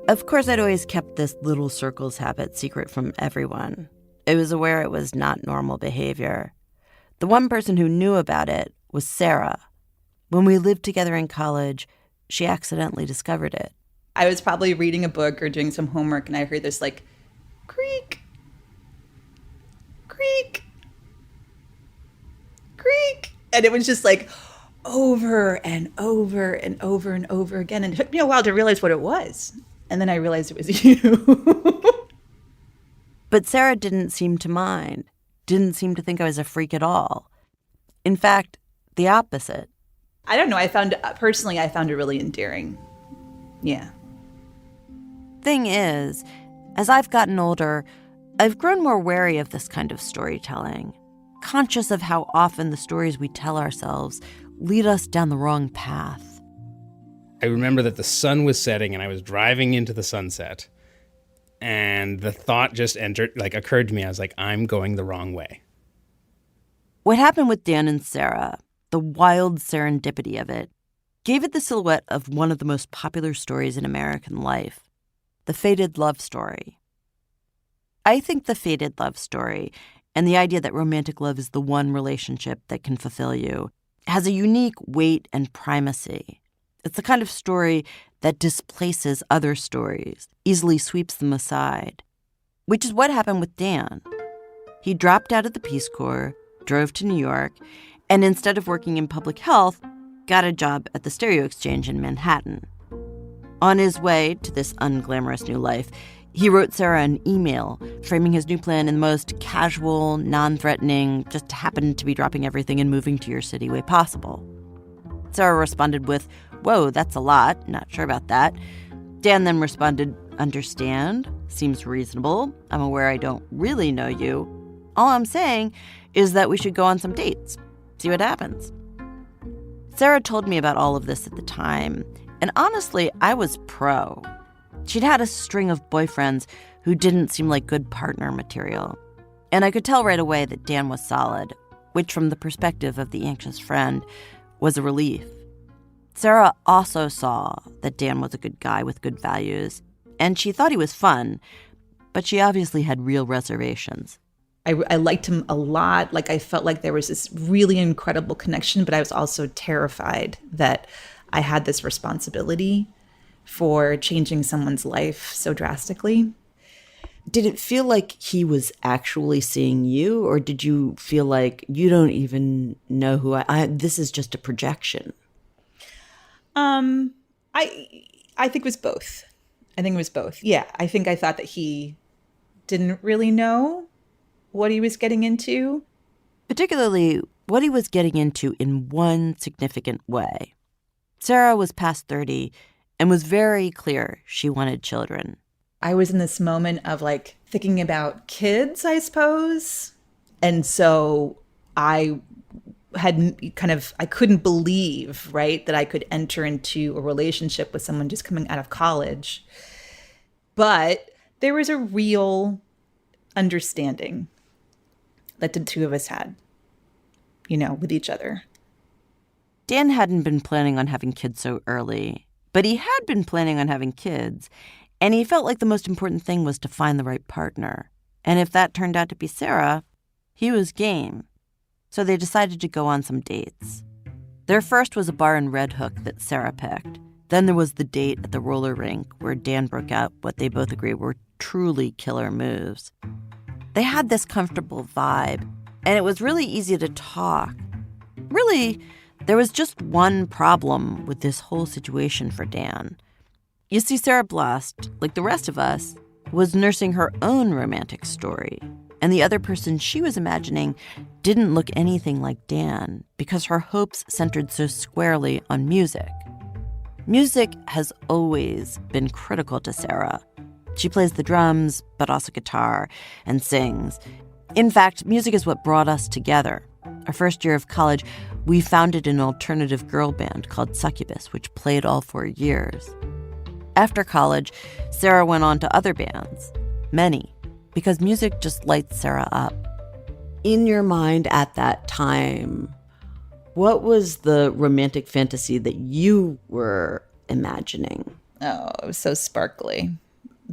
Speaker 15: Of course, I'd always kept this little circles habit secret from everyone. I was aware it was not normal behavior. The one person who knew about it was Sarah. When we lived together in college, she accidentally discovered it.
Speaker 16: I was probably reading a book or doing some homework, and I heard this like, creak, creak, creak. And it was just like over and over and over and over again. And it took me a while to realize what it was. And then I realized it was you.
Speaker 15: But Sarah didn't seem to mind, didn't seem to think I was a freak at all. In fact, the opposite.
Speaker 16: I don't know. I found it really endearing. Yeah.
Speaker 15: Thing is, as I've gotten older, I've grown more wary of this kind of storytelling, conscious of how often the stories we tell ourselves lead us down the wrong path.
Speaker 17: I remember that the sun was setting and I was driving into the sunset, and the thought just occurred to me. I was like, I'm going the wrong way.
Speaker 15: What happened with Dan and Sarah, the wild serendipity of it, gave it the silhouette of one of the most popular stories in American life, the fated love story. I think the fated love story, and the idea that romantic love is the one relationship that can fulfill you, has a unique weight and primacy. It's the kind of story that displaces other stories, easily sweeps them aside, which is what happened with Dan. He dropped out of the Peace Corps, drove to New York, and instead of working in public health, got a job at the Stereo Exchange in Manhattan. On his way to this unglamorous new life, he wrote Sarah an email, framing his new plan in the most casual, non-threatening, just happened to be dropping everything and moving to your city way possible. Sarah responded with, "Whoa, that's a lot, not sure about that." Dan then responded, "Understand, seems reasonable. I'm aware I don't really know you. All I'm saying is that we should go on some dates, see what happens." Sarah told me about all of this at the time, and honestly, I was pro. She'd had a string of boyfriends who didn't seem like good partner material. And I could tell right away that Dan was solid, which from the perspective of the anxious friend was a relief. Sarah also saw that Dan was a good guy with good values, and she thought he was fun, but she obviously had real reservations.
Speaker 16: I liked him a lot. Like, I felt like there was this really incredible connection, but I was also terrified that I had this responsibility for changing someone's life so drastically.
Speaker 18: Did it feel like he was actually seeing you, or did you feel like you don't even know who this is just a projection?
Speaker 16: I think it was both. Yeah, I think I thought that he didn't really know what he was getting into.
Speaker 15: Particularly what he was getting into in one significant way. Sarah was past 30 and was very clear she wanted children.
Speaker 16: I was in this moment of like thinking about kids, I suppose. And so I couldn't believe, right, that I could enter into a relationship with someone just coming out of college. But there was a real understanding that the two of us had, with each other.
Speaker 15: Dan hadn't been planning on having kids so early, but he had been planning on having kids, and he felt like the most important thing was to find the right partner. And if that turned out to be Sarah, he was game. So they decided to go on some dates. Their first was a bar in Red Hook that Sarah picked. Then there was the date at the roller rink where Dan broke out what they both agreed were truly killer moves. They had this comfortable vibe, and it was really easy to talk. Really, there was just one problem with this whole situation for Dan. You see, Sarah Blust, like the rest of us, was nursing her own romantic story, and the other person she was imagining didn't look anything like Dan because her hopes centered so squarely on music. Music has always been critical to Sarah. She plays the drums, but also guitar, and sings. In fact, music is what brought us together. Our first year of college, we founded an alternative girl band called Succubus, which played all 4 years. After college, Sarah went on to other bands, many, because music just lights Sarah up.
Speaker 18: In your mind at that time, what was the romantic fantasy that you were imagining?
Speaker 16: Oh, it was so sparkly.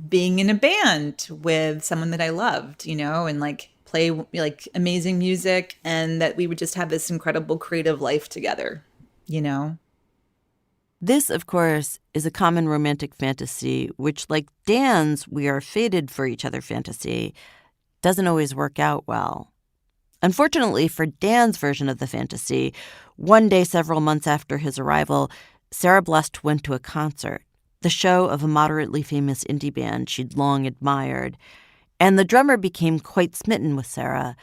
Speaker 16: Being in a band with someone that I loved, and like play like amazing music, and that we would just have this incredible creative life together,
Speaker 15: This, of course, is a common romantic fantasy, which, like Dan's we are fated for each other fantasy, doesn't always work out well. Unfortunately for Dan's version of the fantasy, one day several months after his arrival, Sarah Blust went to a concert, the show of a moderately famous indie band she'd long admired, and the drummer became quite smitten with Sarah,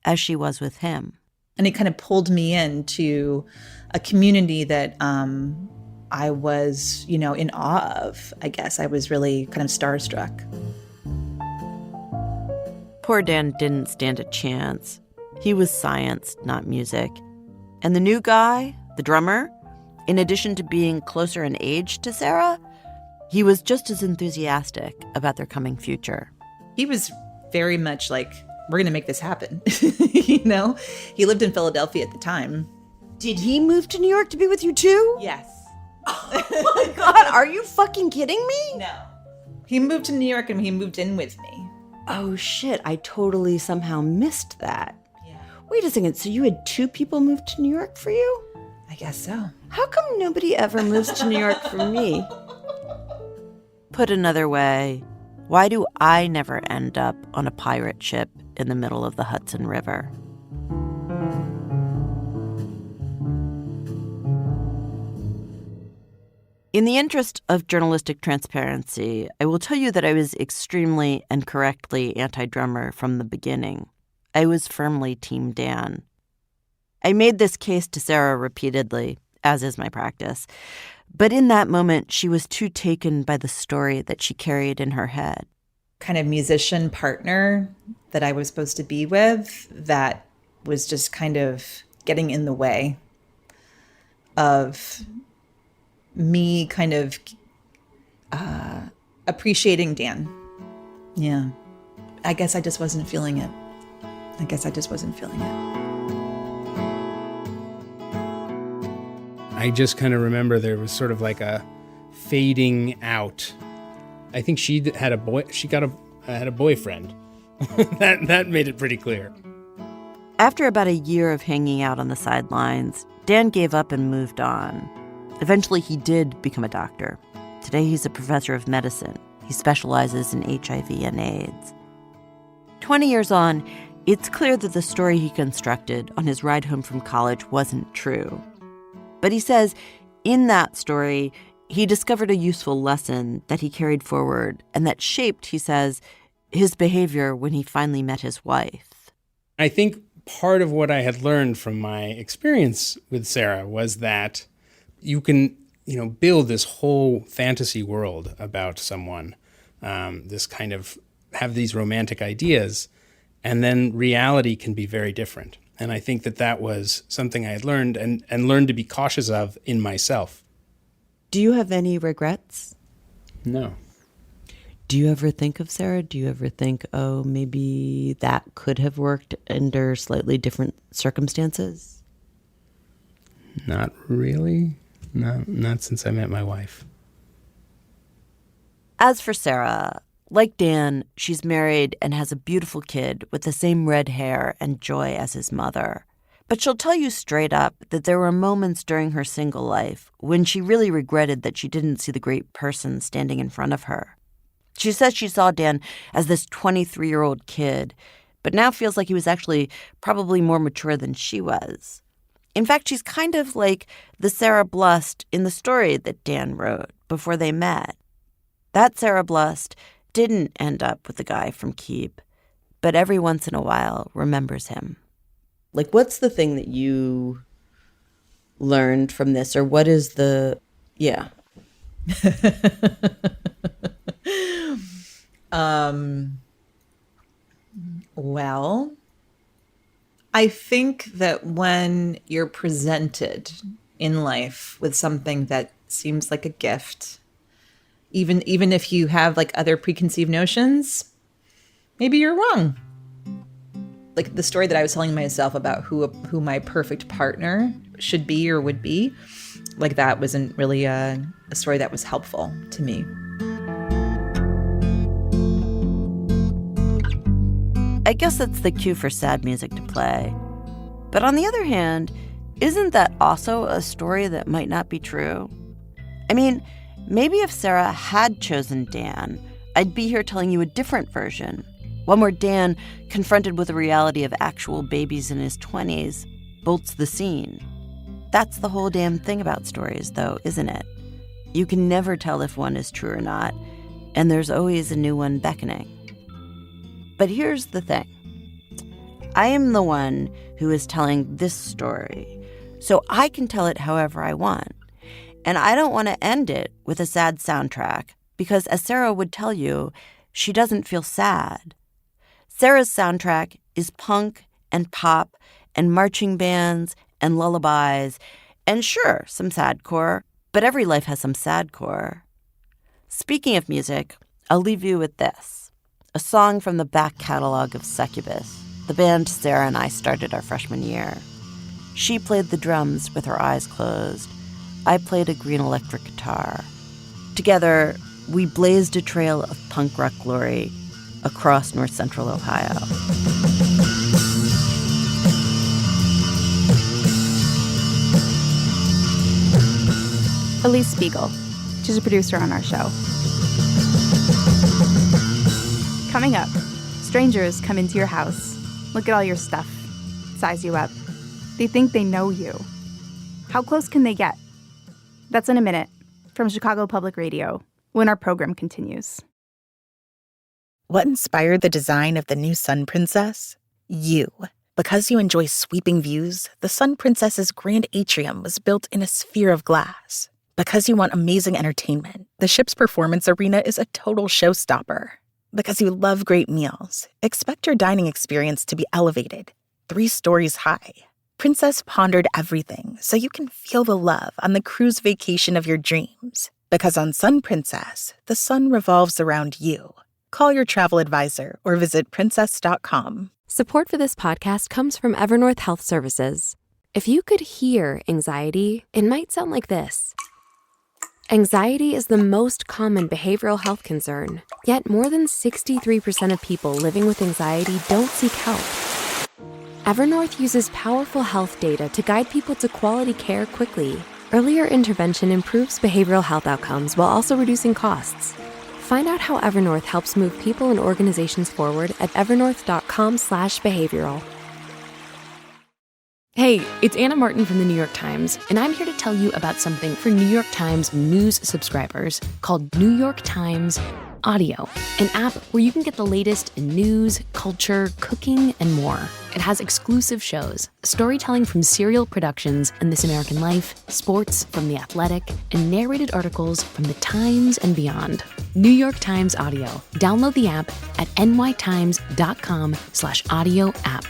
Speaker 15: as she was with him.
Speaker 16: And it kind of pulled me into a community that I was, in awe of. I guess I was really kind of starstruck.
Speaker 15: Poor Dan didn't stand a chance. He was science, not music. And the new guy, the drummer, in addition to being closer in age to Sarah, he was just as enthusiastic about their coming future.
Speaker 16: He was very much like, we're going to make this happen. He lived in Philadelphia at the time.
Speaker 18: Did he move to New York to be with you too?
Speaker 16: Yes.
Speaker 18: Oh my God, are you fucking kidding me?
Speaker 16: No. He moved to New York and he moved in with me.
Speaker 18: Oh shit, I totally somehow missed that. Yeah. Wait a second, so you had 2 people move to New York for you?
Speaker 16: I guess so.
Speaker 18: How come nobody ever moves to New York for me?
Speaker 15: Put another way, why do I never end up on a pirate ship in the middle of the Hudson River? In the interest of journalistic transparency, I will tell you that I was extremely and correctly anti-drummer from the beginning. I was firmly Team Dan. I made this case to Sarah repeatedly, as is my practice, but in that moment, she was too taken by the story that she carried in her head.
Speaker 16: Kind of musician partner that I was supposed to be with that was just kind of getting in the way of me kind of appreciating Dan. Yeah. I guess I just wasn't feeling it.
Speaker 17: I just kind of remember there was sort of like a fading out. I think she had a boy. She had a boyfriend. that made it pretty clear.
Speaker 15: After about a year of hanging out on the sidelines, Dan gave up and moved on. Eventually, he did become a doctor. Today, he's a professor of medicine. He specializes in HIV and AIDS. 20 years on, it's clear that the story he constructed on his ride home from college wasn't true. But he says, in that story, he discovered a useful lesson that he carried forward and that shaped, he says, his behavior when he finally met his wife.
Speaker 17: I think part of what I had learned from my experience with Sarah was that you can, build this whole fantasy world about someone, this kind of have these romantic ideas, and then reality can be very different. And I think that was something I had learned and learned to be cautious of in myself.
Speaker 18: Do you have any regrets?
Speaker 17: No.
Speaker 18: Do you ever think of Sarah? Do you ever think, oh, maybe that could have worked under slightly different circumstances?
Speaker 17: Not really. No, not since I met my wife.
Speaker 15: As for Sarah, like Dan, she's married and has a beautiful kid with the same red hair and joy as his mother. But she'll tell you straight up that there were moments during her single life when she really regretted that she didn't see the great person standing in front of her. She says she saw Dan as this 23-year-old kid, but now feels like he was actually probably more mature than she was. In fact, she's kind of like the Sarah Blust in the story that Dan wrote before they met. That Sarah Blust didn't end up with the guy from Keep, but every once in a while remembers him.
Speaker 18: Like, what's the thing that you learned from this, or what is the, yeah.
Speaker 16: Well, I think that when you're presented in life with something that seems like a gift, even if you have like other preconceived notions, maybe you're wrong. Like the story that I was telling myself about who my perfect partner should be or would be, like that wasn't really a story that was helpful to me.
Speaker 15: I guess that's the cue for sad music to play. But on the other hand, isn't that also a story that might not be true? I mean, maybe if Sarah had chosen Dan, I'd be here telling you a different version. One where Dan, confronted with the reality of actual babies in his 20s, bolts the scene. That's the whole damn thing about stories, though, isn't it? You can never tell if one is true or not, and there's always a new one beckoning. But here's the thing. I am the one who is telling this story, so I can tell it however I want. And I don't want to end it with a sad soundtrack, because as Sarah would tell you, she doesn't feel sad. Sarah's soundtrack is punk and pop and marching bands and lullabies and sure, some sadcore, but every life has some sadcore. Speaking of music, I'll leave you with this, a song from the back catalog of Succubus, the band Sarah and I started our freshman year. She played the drums with her eyes closed. I played a green electric guitar. Together, we blazed a trail of punk rock glory across north central Ohio.
Speaker 3: Alix Spiegel. She's a producer on our show. Coming up, strangers come into your house, look at all your stuff, size you up. They think they know you. How close can they get? That's in a minute from Chicago Public Radio when our program continues.
Speaker 19: What inspired the design of the new Sun Princess? You. Because you enjoy sweeping views, the Sun Princess's grand atrium was built in a sphere of glass. Because you want amazing entertainment, the ship's performance arena is a total showstopper. Because you love great meals, expect your dining experience to be elevated, 3 stories high. Princess pondered everything so you can feel the love on the cruise vacation of your dreams. Because on Sun Princess, the sun revolves around you. Call your travel advisor or visit princess.com.
Speaker 20: Support for this podcast comes from Evernorth Health Services. If you could hear anxiety, it might sound like this. Anxiety is the most common behavioral health concern, yet more than 63% of people living with anxiety don't seek help. Evernorth uses powerful health data to guide people to quality care quickly. Earlier intervention improves behavioral health outcomes while also reducing costs. Find out how Evernorth helps move people and organizations forward at evernorth.com/behavioral.
Speaker 21: Hey, it's Anna Martin from the New York Times, and I'm here to tell you about something for New York Times news subscribers called New York Times Audio, an app where you can get the latest in news, culture, cooking, and more. It has exclusive shows, storytelling from Serial Productions and This American Life, sports from The Athletic, and narrated articles from The Times and beyond. New York Times Audio. Download the app at nytimes.com/audio app.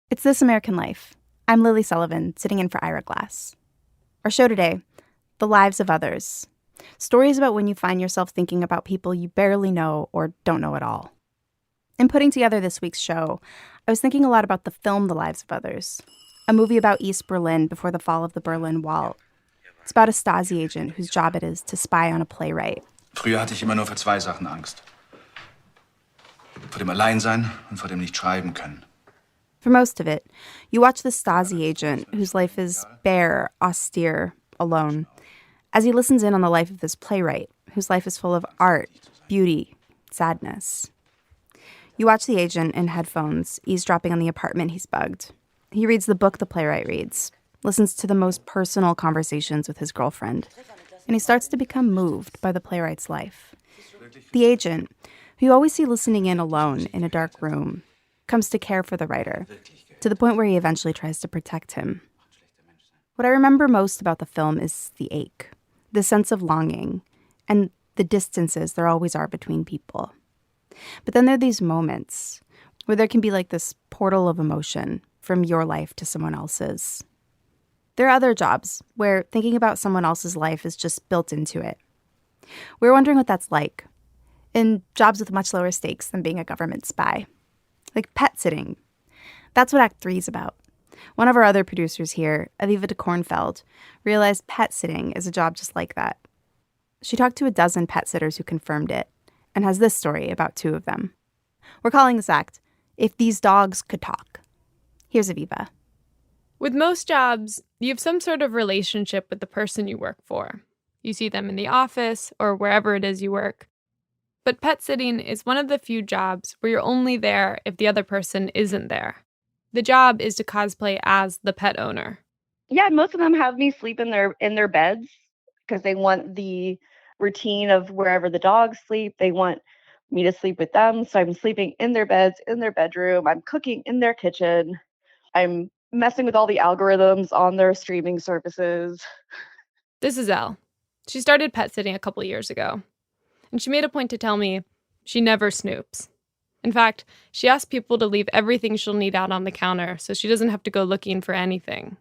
Speaker 3: It's This American Life. I'm Lilly Sullivan, sitting in for Ira Glass. Our show today, The Lives of Others. Stories about when you find yourself thinking about people you barely know or don't know at all. In putting together this week's show, I was thinking a lot about the film The Lives of Others, a movie about East Berlin before the fall of the Berlin Wall. It's about a Stasi agent whose job it is to spy on a playwright.
Speaker 22: Früher hatte ich immer nur vor 2 Sachen Angst. Vor dem Alleinsein und vor dem nicht schreiben können.
Speaker 3: For most of it, you watch the Stasi agent whose life is bare, austere, alone, as he listens in on the life of this playwright whose life is full of art, beauty, sadness. You watch the agent in headphones, eavesdropping on the apartment he's bugged. He reads the book the playwright reads, listens to the most personal conversations with his girlfriend, and he starts to become moved by the playwright's life. The agent, who you always see listening in alone in a dark room, comes to care for the writer, to the point where he eventually tries to protect him. What I remember most about the film is the ache, the sense of longing, and the distances there always are between people. But then there are these moments where there can be like this portal of emotion from your life to someone else's. There are other jobs where thinking about someone else's life is just built into it. We're wondering what that's like in jobs with much lower stakes than being a government spy. Like pet sitting. That's what Act 3 is about. One of our other producers here, Aviva DeKornfeld, realized pet sitting is a job just like that. She talked to a dozen pet sitters who confirmed it and has this story about 2 of them. We're calling this act, If These Dogs Could Talk. Here's Aviva.
Speaker 6: With most jobs, you have some sort of relationship with the person you work for. You see them in the office or wherever it is you work. But pet sitting is one of the few jobs where you're only there if the other person isn't there. The job is to cosplay as the pet owner.
Speaker 1: Yeah, most of them have me sleep in their beds because they want the routine of wherever the dogs sleep. They want me to sleep with them. So I'm sleeping in their beds, in their bedroom. I'm cooking in their kitchen. I'm messing with all the algorithms on their streaming services.
Speaker 6: This is Elle. She started pet sitting a couple years ago. And she made a point to tell me she never snoops. In fact, she asks people to leave everything she'll need out on the counter so she doesn't have to go looking for anything.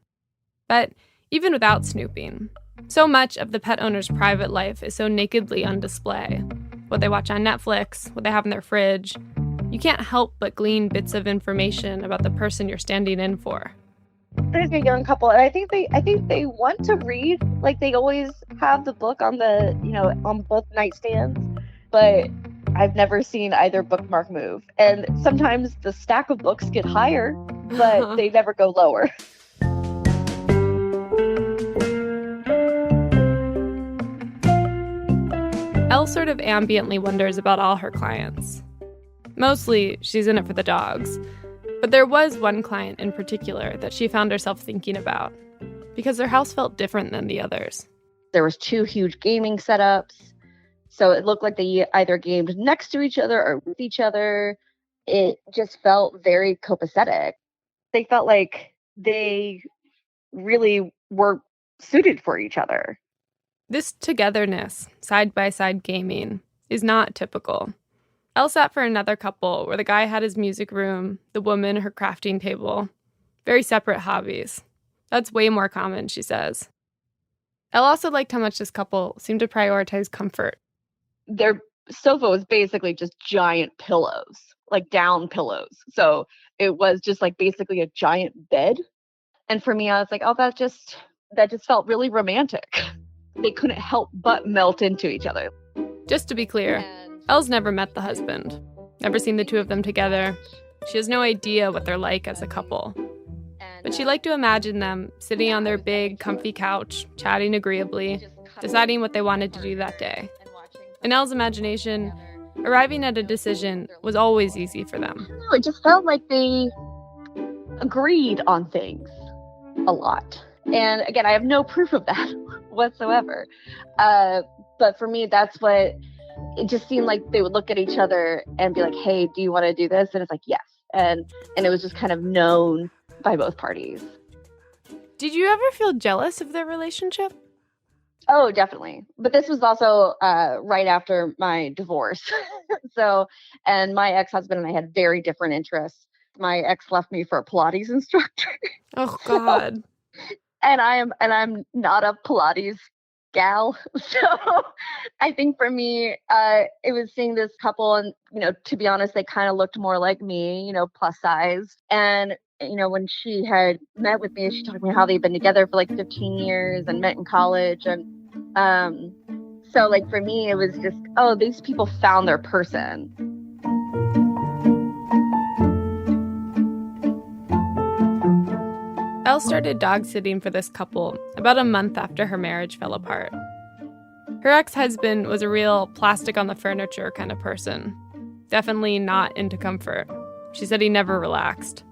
Speaker 6: But even without snooping, so much of the pet owner's private life is so nakedly on display. What they watch on Netflix, what they have in their fridge. You can't help but glean bits of information about the person you're standing in for.
Speaker 1: There's a young couple, and I think they want to read. Like, they always have the book on on both nightstands, but I've never seen either bookmark move. And sometimes the stack of books get higher, but they never go lower.
Speaker 6: Elle sort of ambiently wonders about all her clients. Mostly, she's in it for the dogs. But there was one client in particular that she found herself thinking about because their house felt different than the others.
Speaker 1: There was 2 huge gaming setups. So it looked like they either gamed next to each other or with each other. It just felt very copacetic. They felt like they really were suited for each other.
Speaker 6: This togetherness, side-by-side gaming, is not typical. Elle sat for another couple where the guy had his music room, the woman her crafting table. Very separate hobbies. That's way more common, she says. Elle also liked how much this couple seemed to prioritize comfort.
Speaker 1: Their sofa was basically just giant pillows, like down pillows. So it was just like basically a giant bed. And for me, I was like, oh, that just felt really romantic. They couldn't help but melt into each other.
Speaker 6: Just to be clear, Elle's never met the husband, never seen the 2 of them together. She has no idea what they're like as a couple. But she liked to imagine them sitting on their big, comfy couch, chatting agreeably, deciding what they wanted to do that day. In Elle's imagination, arriving at a decision was always easy for them.
Speaker 1: It just felt like they agreed on things a lot. And again, I have no proof of that whatsoever. But for me, that's what it just seemed like. They would look at each other and be like, hey, do you want to do this? And it's like, yes. And it was just kind of known by both parties.
Speaker 6: Did you ever feel jealous of their relationship?
Speaker 1: Oh, definitely. But this was also right after my divorce. And my ex-husband and I had very different interests. My ex left me for a Pilates instructor.
Speaker 6: Oh, God.
Speaker 1: And I'm not a Pilates gal. So I think for me, it was seeing this couple, and, to be honest, they kind of looked more like me, plus size. And, when she had met with me, she told me how they'd been together for like 15 years and met in college. And so like for me, it was just, oh, these people found their person.
Speaker 6: Elle started dog sitting for this couple about a month after her marriage fell apart. Her ex-husband was a real plastic on the furniture kind of person. Definitely not into comfort. She said he never relaxed.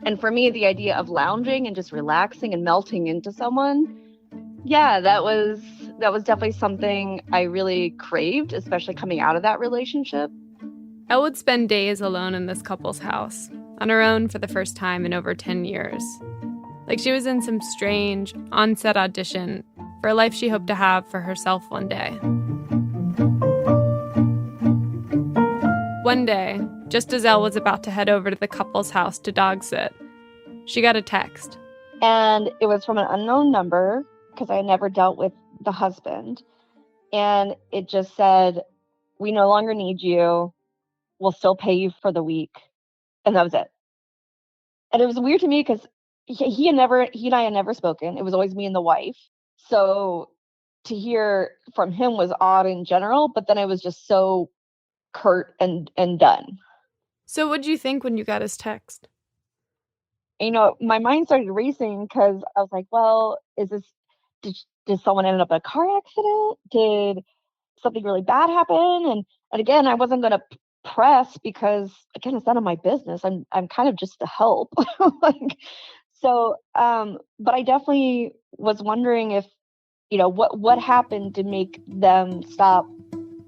Speaker 1: And for me, the idea of lounging and just relaxing and melting into someone, yeah, that was definitely something I really craved, especially coming out of that relationship.
Speaker 6: Elle would spend days alone in this couple's house, on her own for the first time in over 10 years. Like she was in some strange, on-set audition for a life she hoped to have for herself one day. One day, Just as Elle was about to head over to the couple's house to dog sit, she got a text.
Speaker 1: And it was from an unknown number because I had never dealt with the husband. And it just said, "We no longer need you. We'll still pay you for the week." And that was it. And it was weird to me because he and I had never spoken. It was always me and the wife. So to hear from him was odd in general, but then it was just so curt and done.
Speaker 6: So what did you think when you got his text?
Speaker 1: My mind started racing because I was like, well, did someone end up in a car accident? Did something really bad happen? And again, I wasn't going to press because, again, it's none of my business. I'm kind of just to help. But I definitely was wondering if, what happened to make them stop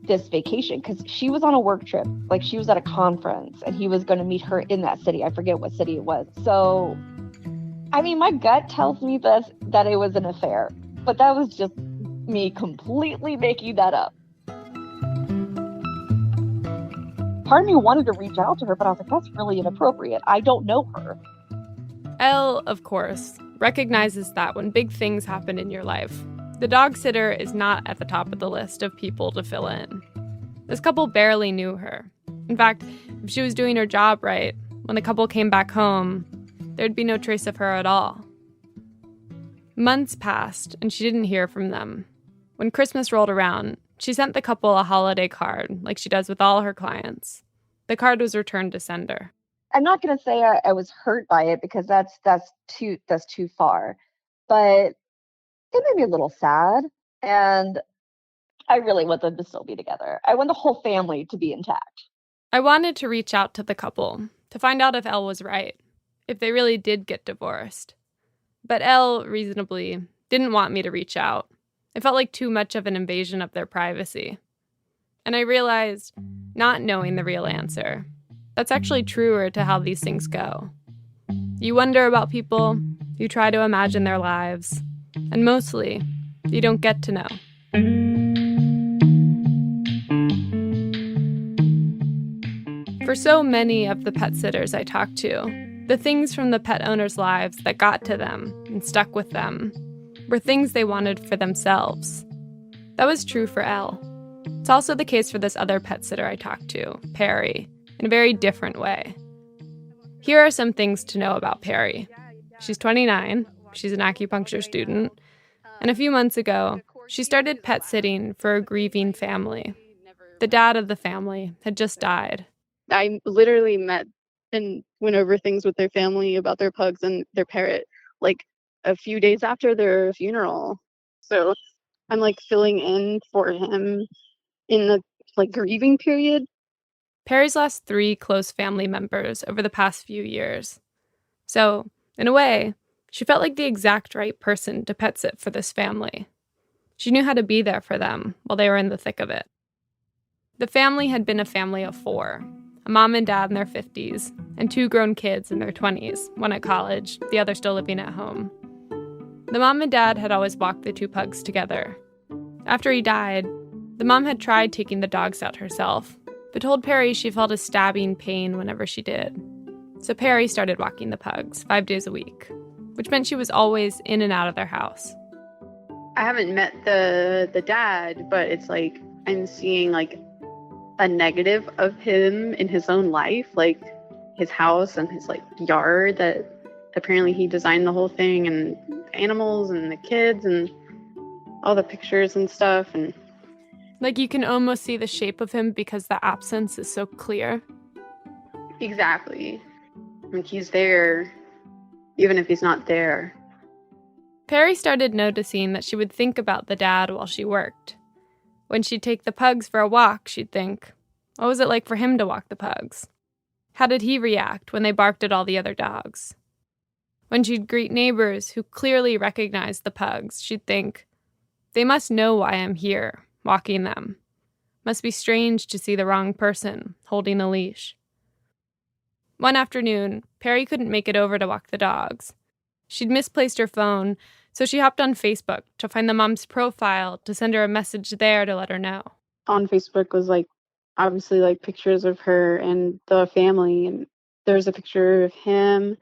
Speaker 1: this vacation, because she was on a work trip. Like, she was at a conference and he was going to meet her in that city. I forget what city it was. So, I mean, my gut tells me that it was an affair, but that was just me completely making that up. Part of me wanted to reach out to her, but I was like, that's really inappropriate. I don't know her.
Speaker 6: Elle, of course, recognizes that when big things happen in your life, the dog sitter is not at the top of the list of people to fill in. This couple barely knew her. In fact, if she was doing her job right, when the couple came back home, there'd be no trace of her at all. Months passed, and she didn't hear from them. When Christmas rolled around, she sent the couple a holiday card, like she does with all her clients. The card was returned to sender.
Speaker 1: I'm not going to say I was hurt by it because that's too far, but it made me a little sad, and I really want them to still be together. I want the whole family to be intact.
Speaker 6: I wanted to reach out to the couple to find out if Elle was right, if they really did get divorced. But Elle, reasonably, didn't want me to reach out. It felt like too much of an invasion of their privacy. And I realized, not knowing the real answer, that's actually truer to how these things go. You wonder about people, you try to imagine their lives, and mostly, you don't get to know. For so many of the pet sitters I talked to, the things from the pet owners' lives that got to them and stuck with them were things they wanted for themselves. That was true for Elle. It's also the case for this other pet sitter I talked to, Perry, in a very different way. Here are some things to know about Perry. She's 29, she's an acupuncture student, and a few months ago, she started pet sitting for a grieving family. The dad of the family had just died.
Speaker 2: I literally met and went over things with their family about their pugs and their parrot, like a few days after their funeral. So I'm like filling in for him in the grieving period.
Speaker 6: Perry's lost 3 close family members over the past few years. So, in a way, she felt like the exact right person to pet sit for this family. She knew how to be there for them while they were in the thick of it. The family had been a family of 4, a mom and dad in their 50s, and 2 grown kids in their 20s, one at college, the other still living at home. The mom and dad had always walked the 2 pugs together. After he died, the mom had tried taking the dogs out herself, but told Perry she felt a stabbing pain whenever she did. So Perry started walking the pugs 5 days a week, which meant she was always in and out of their house.
Speaker 2: I haven't met the dad, but it's like I'm seeing like a negative of him in his own life, like his house and his like yard that apparently he designed the whole thing, and animals and the kids and all the pictures and stuff. And
Speaker 6: like you can almost see the shape of him because the absence is so clear.
Speaker 2: Exactly. Like he's there even if he's not there.
Speaker 6: Perry started noticing that she would think about the dad while she worked. When she'd take the pugs for a walk, she'd think, what was it like for him to walk the pugs? How did he react when they barked at all the other dogs? When she'd greet neighbors who clearly recognized the pugs, she'd think, they must know why I'm here, walking them. Must be strange to see the wrong person holding the leash. One afternoon, Perry couldn't make it over to walk the dogs. She'd misplaced her phone, so she hopped on Facebook to find the mom's profile to send her a message there to let her know.
Speaker 2: On Facebook was like obviously like pictures of her and the family, and there's a picture of him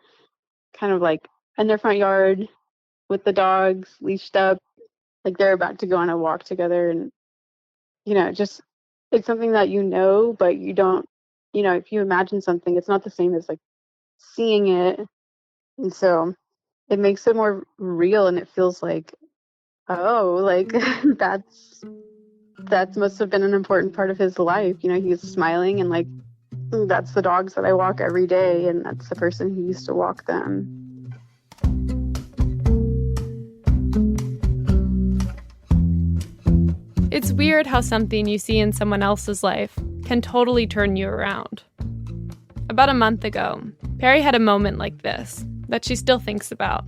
Speaker 2: kind of like in their front yard with the dogs leashed up, like they're about to go on a walk together. And just it's something that but you don't, if you imagine something, it's not the same as like seeing it. And so it makes it more real, and it feels like, oh, like that must have been an important part of his life. He's smiling, and like that's the dogs that I walk every day, and that's the person who used to walk them.
Speaker 6: It's weird how something you see in someone else's life can totally turn you around. About a month ago, Perry had a moment like this that she still thinks about.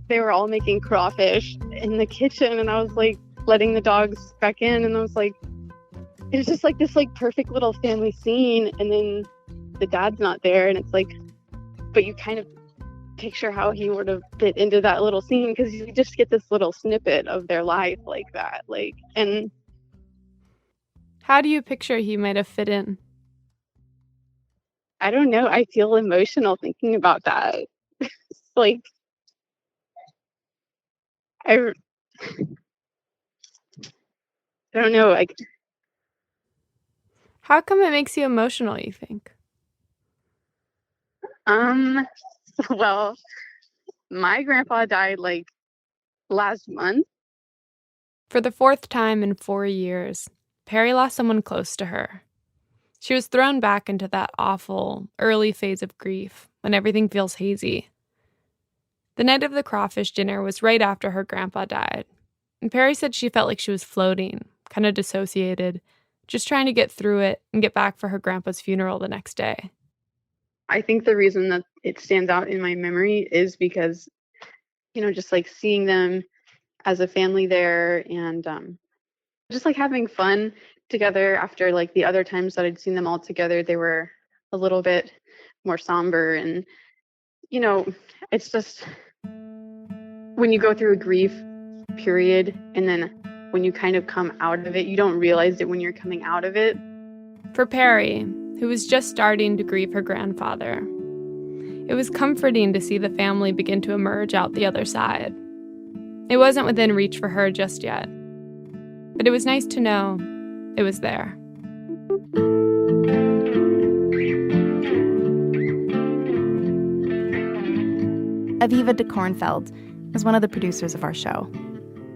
Speaker 2: They were all making crawfish in the kitchen, and I was like letting the dogs back in, and I was like, it's just like this like perfect little family scene, and then the dad's not there, and it's like, but you kind of picture how he would have fit into that little scene, because you just get this little snippet of their life like that. And
Speaker 6: how do you picture he might have fit in?
Speaker 2: I don't know. I feel emotional thinking about that. Like, I don't know. Like,
Speaker 6: how come it makes you emotional, you think?
Speaker 2: Well, my grandpa died like last month.
Speaker 6: For the 4th time in 4 years, Perry lost someone close to her. She was thrown back into that awful, early phase of grief when everything feels hazy. The night of the crawfish dinner was right after her grandpa died, and Perry said she felt like she was floating, kind of dissociated, just trying to get through it and get back for her grandpa's funeral the next day.
Speaker 2: I think the reason that it stands out in my memory is because, just like seeing them as a family there, and just like having fun together. After like the other times that I'd seen them all together, they were a little bit more somber. And it's just when you go through a grief period, and then when you kind of come out of it, you don't realize it when you're coming out of it.
Speaker 6: For Perry, who was just starting to grieve her grandfather, it was comforting to see the family begin to emerge out the other side. It wasn't within reach for her just yet, but it was nice to know it was there.
Speaker 3: Aviva DeKornfeld was one of the producers of our show.